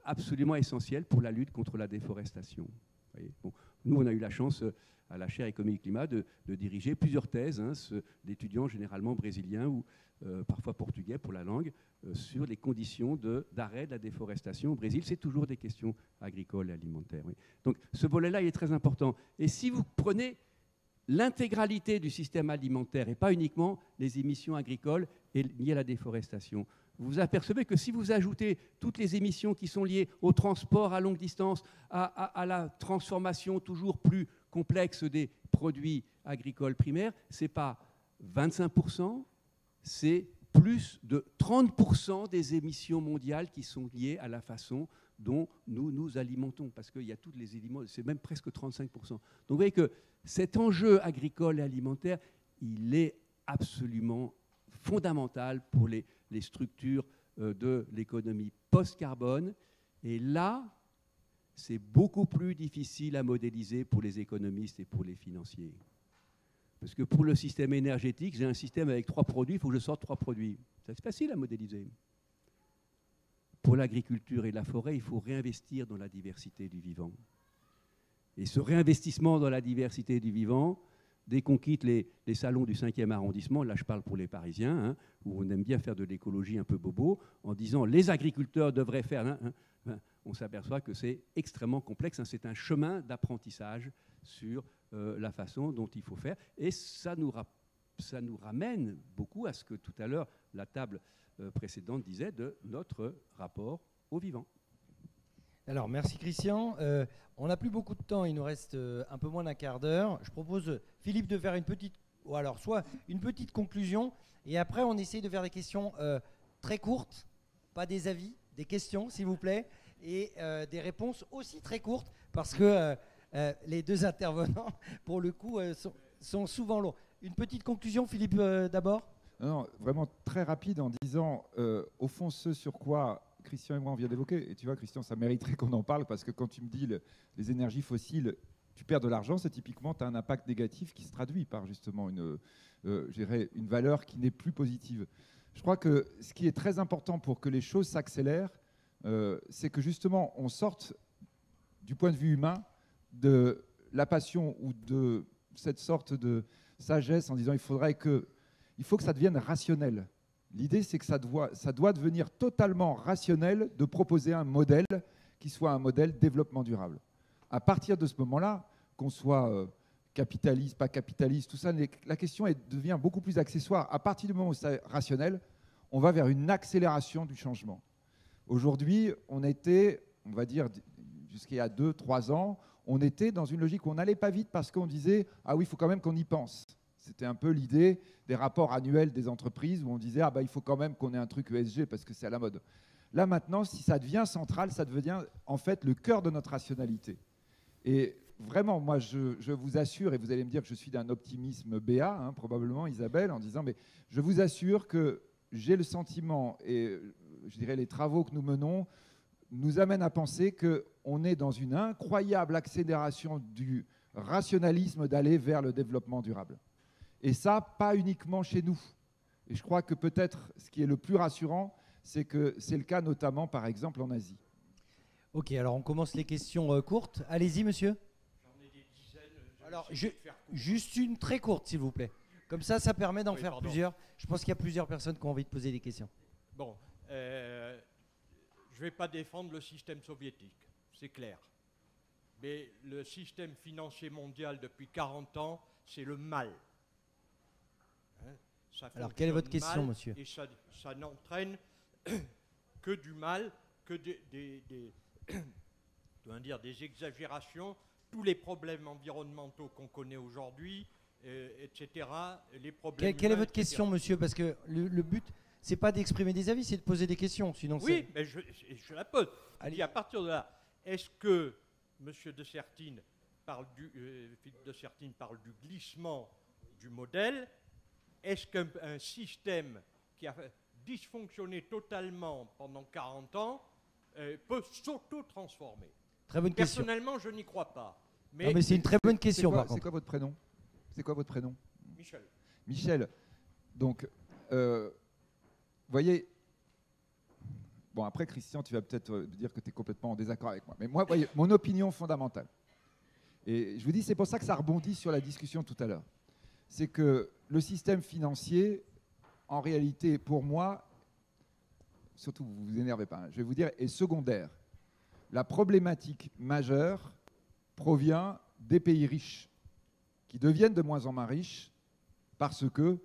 absolument essentielle pour la lutte contre la déforestation. Vous voyez, bon, nous, on a eu la chance, à la chaire Économie et Climat, de diriger plusieurs thèses d'étudiants généralement brésiliens ou parfois portugais pour la langue, sur les conditions d'arrêt de la déforestation au Brésil. C'est toujours des questions agricoles et alimentaires. Oui. Donc ce volet-là, il est très important. Et si vous prenez l'intégralité du système alimentaire et pas uniquement les émissions agricoles liées à la déforestation, vous apercevez que si vous ajoutez toutes les émissions qui sont liées au transport à longue distance, à la transformation toujours plus complexe des produits agricoles primaires, ce n'est pas 25%, c'est plus de 30% des émissions mondiales qui sont liées à la façon dont nous nous alimentons, parce qu'il y a tous les éléments, c'est même presque 35%. Donc vous voyez que cet enjeu agricole et alimentaire, il est absolument fondamental pour les structures de l'économie post-carbone. Et là, c'est beaucoup plus difficile à modéliser pour les économistes et pour les financiers. Parce que pour le système énergétique, j'ai un système avec 3 produits, il faut que je sorte 3 produits. C'est facile à modéliser. Pour l'agriculture et la forêt, il faut réinvestir dans la diversité du vivant. Et ce réinvestissement dans la diversité du vivant, dès qu'on quitte les salons du 5e arrondissement, là je parle pour les Parisiens, hein, où on aime bien faire de l'écologie un peu bobo, en disant les agriculteurs devraient faire... on s'aperçoit que c'est extrêmement complexe, hein, c'est un chemin d'apprentissage sur la façon dont il faut faire. Et ça nous ramène beaucoup à ce que tout à l'heure la table précédente disait de notre rapport au vivant. Alors, merci Christian. On n'a plus beaucoup de temps, il nous reste un peu moins d'un quart d'heure. Je propose, Philippe, de faire une petite conclusion, et après on essaye de faire des questions très courtes, pas des avis, des questions s'il vous plaît, et des réponses aussi très courtes, parce que les deux intervenants, pour le coup, sont souvent longs. Une petite conclusion, Philippe, d'abord. Non, vraiment très rapide en disant, au fond, ce sur quoi Christian et moi on vient d'évoquer, et tu vois Christian, ça mériterait qu'on en parle, parce que quand tu me dis les énergies fossiles, tu perds de l'argent, c'est typiquement, tu as un impact négatif qui se traduit par justement une valeur qui n'est plus positive. Je crois que ce qui est très important pour que les choses s'accélèrent, c'est que justement on sorte du point de vue humain de la passion ou de cette sorte de sagesse en disant il faut que ça devienne rationnel. L'idée, c'est que ça doit devenir totalement rationnel de proposer un modèle qui soit un modèle développement durable. À partir de ce moment-là, qu'on soit capitaliste, pas capitaliste, tout ça, la question devient beaucoup plus accessoire. À partir du moment où c'est rationnel, on va vers une accélération du changement. Aujourd'hui, on va dire, jusqu'il y a 2-3 ans, on était dans une logique où on n'allait pas vite parce qu'on disait « Ah oui, il faut quand même qu'on y pense ». C'était un peu l'idée des rapports annuels des entreprises où on disait « Ah bah, il faut quand même qu'on ait un truc ESG parce que c'est à la mode ». Là, maintenant, si ça devient central, ça devient en fait le cœur de notre rationalité. Et vraiment, moi, je vous assure, et vous allez me dire que je suis d'un optimisme béat, hein, probablement, Isabelle, en disant « Mais je vous assure que j'ai le sentiment, et je dirais les travaux que nous menons, nous amènent à penser qu'on est dans une incroyable accélération du rationalisme d'aller vers le développement durable. Et ça, pas uniquement chez nous. Et je crois que peut-être ce qui est le plus rassurant, c'est que c'est le cas notamment, par exemple, en Asie. Ok, alors on commence les questions courtes. Allez-y, monsieur. J'en ai des dizaines. Alors, juste une très courte, s'il vous plaît. Comme ça permet d'en faire plusieurs. Je pense qu'il y a plusieurs personnes qui ont envie de poser des questions. Bon, je ne vais pas défendre le système soviétique, c'est clair. Mais le système financier mondial depuis 40 ans, c'est le mal. Hein, alors, quelle est votre question, monsieur? Et ça n'entraîne que du mal, que des exagérations. Tous les problèmes environnementaux qu'on connaît aujourd'hui, etc. Les problèmes quelle est votre question, monsieur? Parce que le but, c'est pas d'exprimer des avis, c'est de poser des questions. Sinon, oui, mais je la pose. Et à partir de là, est-ce que M. de Sertine Philippe de Sertine parle du glissement du modèle. Est-ce qu'un système qui a dysfonctionné totalement pendant 40 ans peut s'auto-transformer? Très bonne question. Personnellement, je n'y crois pas. Mais c'est une très bonne question, par C'est contre. quoi votre prénom? C'est quoi votre prénom? Michel. Michel. Donc, vous voyez, bon, après, Christian, tu vas peut-être dire que tu es complètement en désaccord avec moi. Mais moi, voyez, mon opinion fondamentale, et je vous dis, c'est pour ça que ça rebondit sur la discussion tout à l'heure, c'est que le système financier, en réalité, pour moi, surtout vous vous énervez pas, hein, je vais vous dire, est secondaire. La problématique majeure provient des pays riches, qui deviennent de moins en moins riches parce que,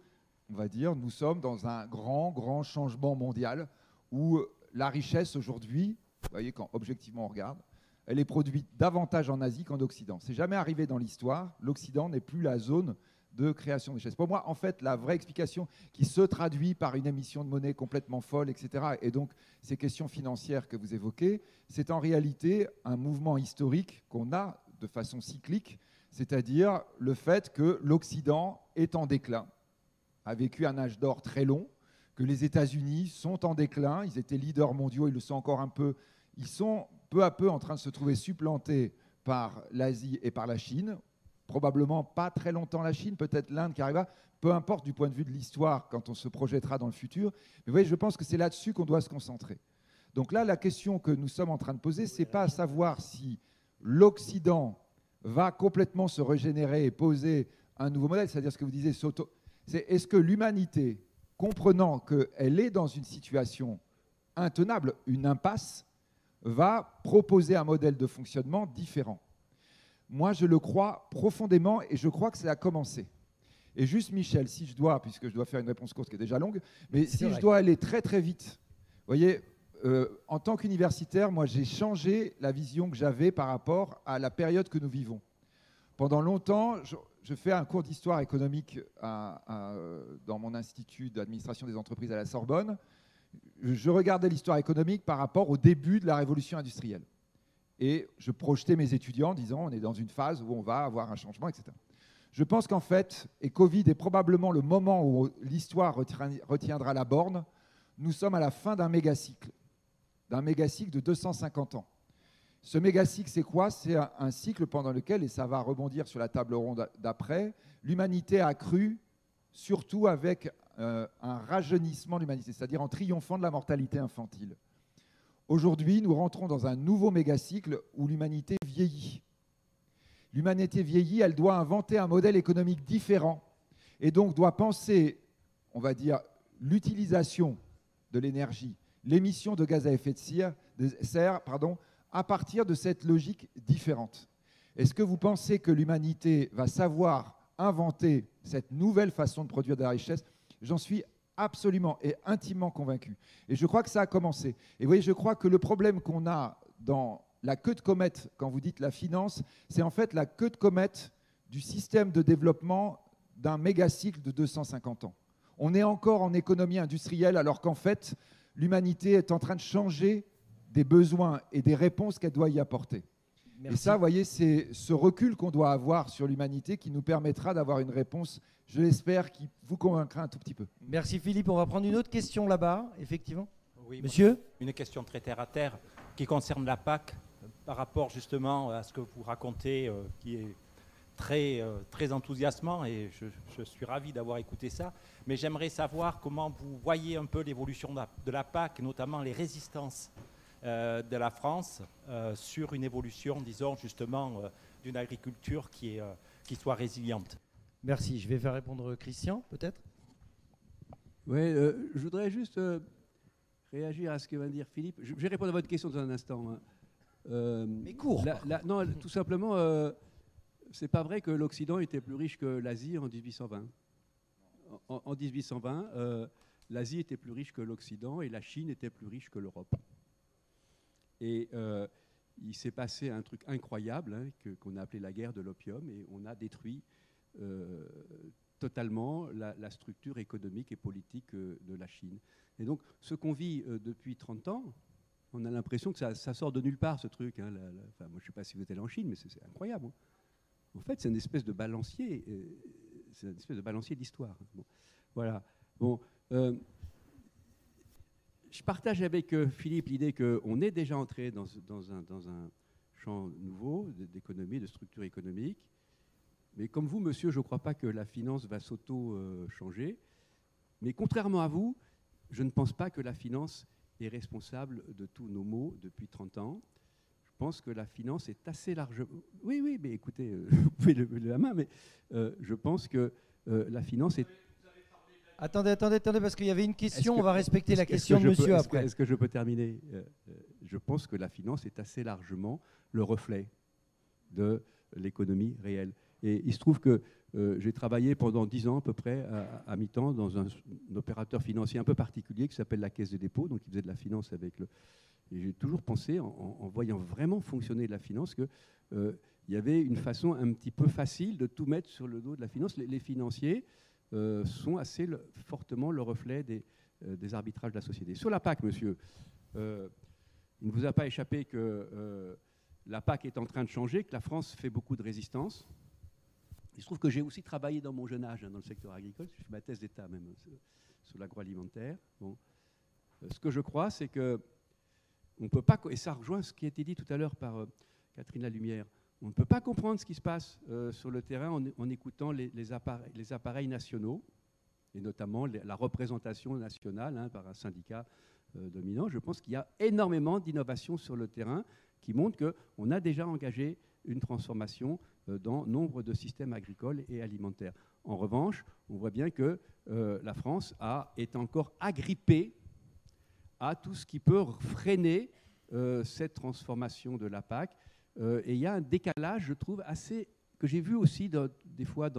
on va dire, nous sommes dans un grand changement mondial où la richesse aujourd'hui, vous voyez, quand objectivement on regarde, elle est produite davantage en Asie qu'en Occident. C'est jamais arrivé dans l'histoire, l'Occident n'est plus la zone de création de richesse. Pour moi, en fait, la vraie explication qui se traduit par une émission de monnaie complètement folle, etc., et donc ces questions financières que vous évoquez, c'est en réalité un mouvement historique qu'on a de façon cyclique, c'est-à-dire le fait que l'Occident est en déclin, a vécu un âge d'or très long, que les États-Unis sont en déclin, ils étaient leaders mondiaux, ils le sont encore un peu, ils sont peu à peu en train de se trouver supplantés par l'Asie et par la Chine, probablement pas très longtemps la Chine, peut-être l'Inde qui arrivera, peu importe du point de vue de l'histoire quand on se projettera dans le futur, mais vous voyez, je pense que c'est là-dessus qu'on doit se concentrer. Donc là, la question que nous sommes en train de poser, c'est pas à savoir si l'Occident va complètement se régénérer et poser un nouveau modèle, c'est-à-dire ce que vous disiez, c'est est-ce que l'humanité, comprenant qu'elle est dans une situation intenable, une impasse, va proposer un modèle de fonctionnement différent. Moi, je le crois profondément et je crois que ça a commencé. Et juste, Michel, si je dois, puisque je dois faire une réponse courte qui est déjà longue, mais si je dois aller très très vite, vous voyez, en tant qu'universitaire, moi, j'ai changé la vision que j'avais par rapport à la période que nous vivons. Pendant longtemps, je fais un cours d'histoire économique dans mon institut d'administration des entreprises à la Sorbonne. Je regardais l'histoire économique par rapport au début de la révolution industrielle. Et je projetais mes étudiants en disant on est dans une phase où on va avoir un changement, etc. Je pense qu'en fait, et Covid est probablement le moment où l'histoire retiendra la borne, nous sommes à la fin d'un mégacycle de 250 ans. Ce mégacycle, c'est quoi? C'est un cycle pendant lequel, et ça va rebondir sur la table ronde d'après, l'humanité a cru, surtout avec un rajeunissement de l'humanité, c'est-à-dire en triomphant de la mortalité infantile. Aujourd'hui, nous rentrons dans un nouveau mégacycle où l'humanité vieillit. L'humanité vieillit, elle doit inventer un modèle économique différent et donc doit penser, on va dire, l'utilisation de l'énergie, l'émission de gaz à effet de serre, à partir de cette logique différente. Est-ce que vous pensez que l'humanité va savoir inventer cette nouvelle façon de produire de la richesse? J'en suis absolument et intimement convaincu. Et je crois que ça a commencé. Et vous voyez, je crois que le problème qu'on a dans la queue de comète, quand vous dites la finance, c'est en fait la queue de comète du système de développement d'un mégacycle de 250 ans. On est encore en économie industrielle alors qu'en fait, l'humanité est en train de changer des besoins et des réponses qu'elle doit y apporter. Merci. Et ça, vous voyez, c'est ce recul qu'on doit avoir sur l'humanité qui nous permettra d'avoir une réponse, je l'espère, qui vous convaincra un tout petit peu. Merci Philippe. On va prendre une autre question là-bas, effectivement. Oui, monsieur. Une question très terre à terre qui concerne la PAC par rapport justement à ce que vous racontez, qui est très enthousiasmant et je suis ravi d'avoir écouté ça. Mais j'aimerais savoir comment vous voyez un peu l'évolution de la PAC, notamment les résistances de la France sur une évolution, disons, justement, d'une agriculture qui soit résiliente. Merci. Je vais faire répondre Christian, peut-être. Oui, je voudrais juste réagir à ce que vient de dire Philippe. Je vais répondre à votre question dans un instant. Hein. Mais court. Non, tout simplement, c'est pas vrai que l'Occident était plus riche que l'Asie en 1820. En 1820, l'Asie était plus riche que l'Occident et la Chine était plus riche que l'Europe. Et il s'est passé un truc incroyable hein, qu'on a appelé la guerre de l'opium et on a détruit totalement la structure économique et politique de la Chine. Et donc, ce qu'on vit depuis 30 ans, on a l'impression que ça sort de nulle part, ce truc. Hein, moi, je ne sais pas si vous êtes allé en Chine, mais c'est incroyable. Hein. En fait, c'est une espèce de balancier. C'est une espèce de balancier d'histoire. Bon, voilà. Bon, je partage avec Philippe l'idée qu'on est déjà entré dans un champ nouveau d'économie, de structure économique. Mais comme vous, monsieur, je ne crois pas que la finance va s'auto-changer. Mais contrairement à vous, je ne pense pas que la finance est responsable de tous nos maux depuis 30 ans. Je pense que la finance est assez largement... Oui, oui, mais écoutez, vous pouvez lever la main, mais je pense que la finance est... Attendez, parce qu'il y avait une question, on va respecter la question de monsieur après. Est-ce que je peux terminer? Je pense que la finance est assez largement le reflet de l'économie réelle. Et il se trouve que j'ai travaillé pendant 10 ans à peu près à mi-temps dans un opérateur financier un peu particulier qui s'appelle la Caisse des dépôts, donc qui faisait de la finance avec le... Et j'ai toujours pensé, en voyant vraiment fonctionner la finance, qu'il y avait une façon un petit peu facile de tout mettre sur le dos de la finance. Les financiers sont assez fortement le reflet des arbitrages de la société. Sur la PAC, monsieur, il ne vous a pas échappé que la PAC est en train de changer, que la France fait beaucoup de résistance. Il se trouve que j'ai aussi travaillé dans mon jeune âge dans le secteur agricole, je fais ma thèse d'État même sur l'agroalimentaire. Bon. Ce que je crois, c'est que on ne peut pas, et ça rejoint ce qui a été dit tout à l'heure par Catherine Lalumière, on ne peut pas comprendre ce qui se passe sur le terrain en écoutant les appareils nationaux, et notamment la représentation nationale par un syndicat dominant. Je pense qu'il y a énormément d'innovations sur le terrain qui montrent qu'on a déjà engagé une transformation dans nombre de systèmes agricoles et alimentaires. En revanche, on voit bien que la France est encore agrippée à tout ce qui peut freiner cette transformation de la PAC. Et il y a un décalage, je trouve, que j'ai vu aussi des fois,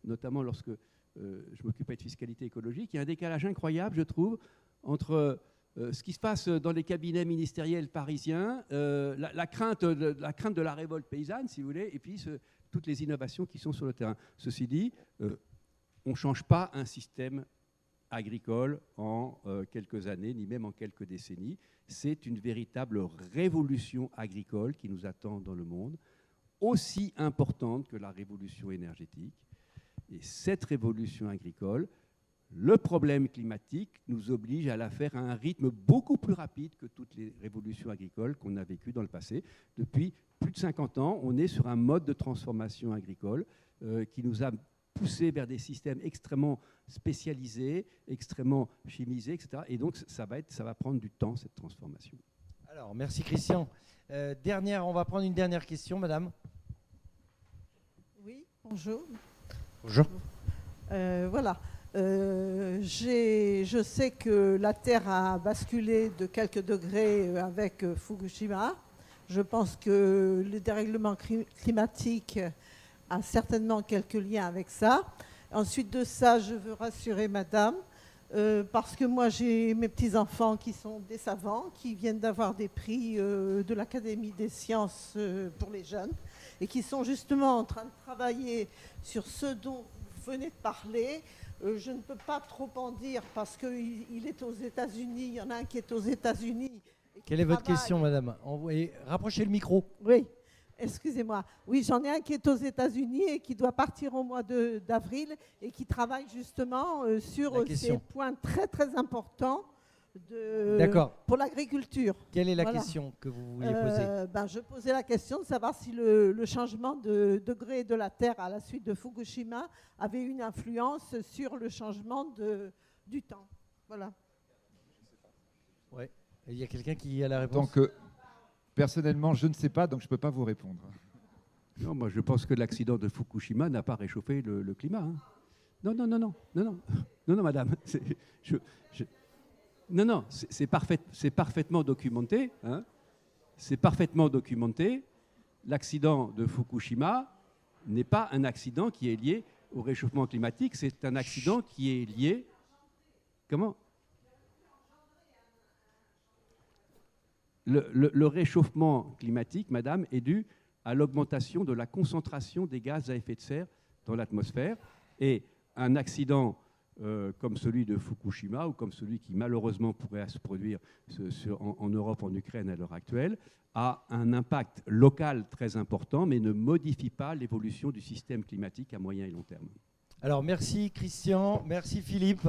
notamment lorsque je m'occupais de fiscalité écologique, il y a un décalage incroyable, je trouve, entre ce qui se passe dans les cabinets ministériels parisiens, la crainte de la révolte paysanne, si vous voulez, et puis toutes les innovations qui sont sur le terrain. Ceci dit, on ne change pas un système agricole en quelques années, ni même en quelques décennies. C'est une véritable révolution agricole qui nous attend dans le monde, aussi importante que la révolution énergétique. Et cette révolution agricole, le problème climatique nous oblige à la faire à un rythme beaucoup plus rapide que toutes les révolutions agricoles qu'on a vécues dans le passé. Depuis plus de 50 ans, on est sur un mode de transformation agricole qui nous a poussé vers des systèmes extrêmement spécialisés, extrêmement chimisés, etc. Et donc, ça va prendre du temps, cette transformation. Alors, merci Christian. On va prendre une dernière question, madame. Oui, bonjour. Bonjour. Voilà. Je sais que la Terre a basculé de quelques degrés avec Fukushima. Je pense que le dérèglement climatique a certainement quelques liens avec ça. Ensuite de ça, je veux rassurer madame, parce que moi j'ai mes petits-enfants qui sont des savants, qui viennent d'avoir des prix de l'Académie des sciences pour les jeunes, et qui sont justement en train de travailler sur ce dont vous venez de parler. Je ne peux pas trop en dire parce qu'il est aux États-Unis, il y en a un qui est aux États-Unis. Quelle est votre question, madame? Rapprochez le micro. Oui, excusez-moi. Oui, j'en ai un qui est aux États-Unis et qui doit partir au mois d'avril et qui travaille justement sur ces points très très importants pour l'agriculture. Quelle est la question que vous vouliez poser? Je posais la question de savoir si le changement de degré de la Terre à la suite de Fukushima avait une influence sur le changement du temps. Voilà. Ouais. Il y a quelqu'un qui a la réponse? Donc, personnellement, je ne sais pas, donc je ne peux pas vous répondre. Non, moi je pense que l'accident de Fukushima n'a pas réchauffé le climat. Hein. Non, madame. Non, c'est parfaitement documenté. Hein. C'est parfaitement documenté. L'accident de Fukushima n'est pas un accident qui est lié au réchauffement climatique, c'est un accident qui est lié... Comment ? Le réchauffement climatique, madame, est dû à l'augmentation de la concentration des gaz à effet de serre dans l'atmosphère. Et un accident comme celui de Fukushima ou comme celui qui malheureusement pourrait se produire en Europe, en Ukraine à l'heure actuelle, a un impact local très important, mais ne modifie pas l'évolution du système climatique à moyen et long terme. Alors merci Christian, merci Philippe.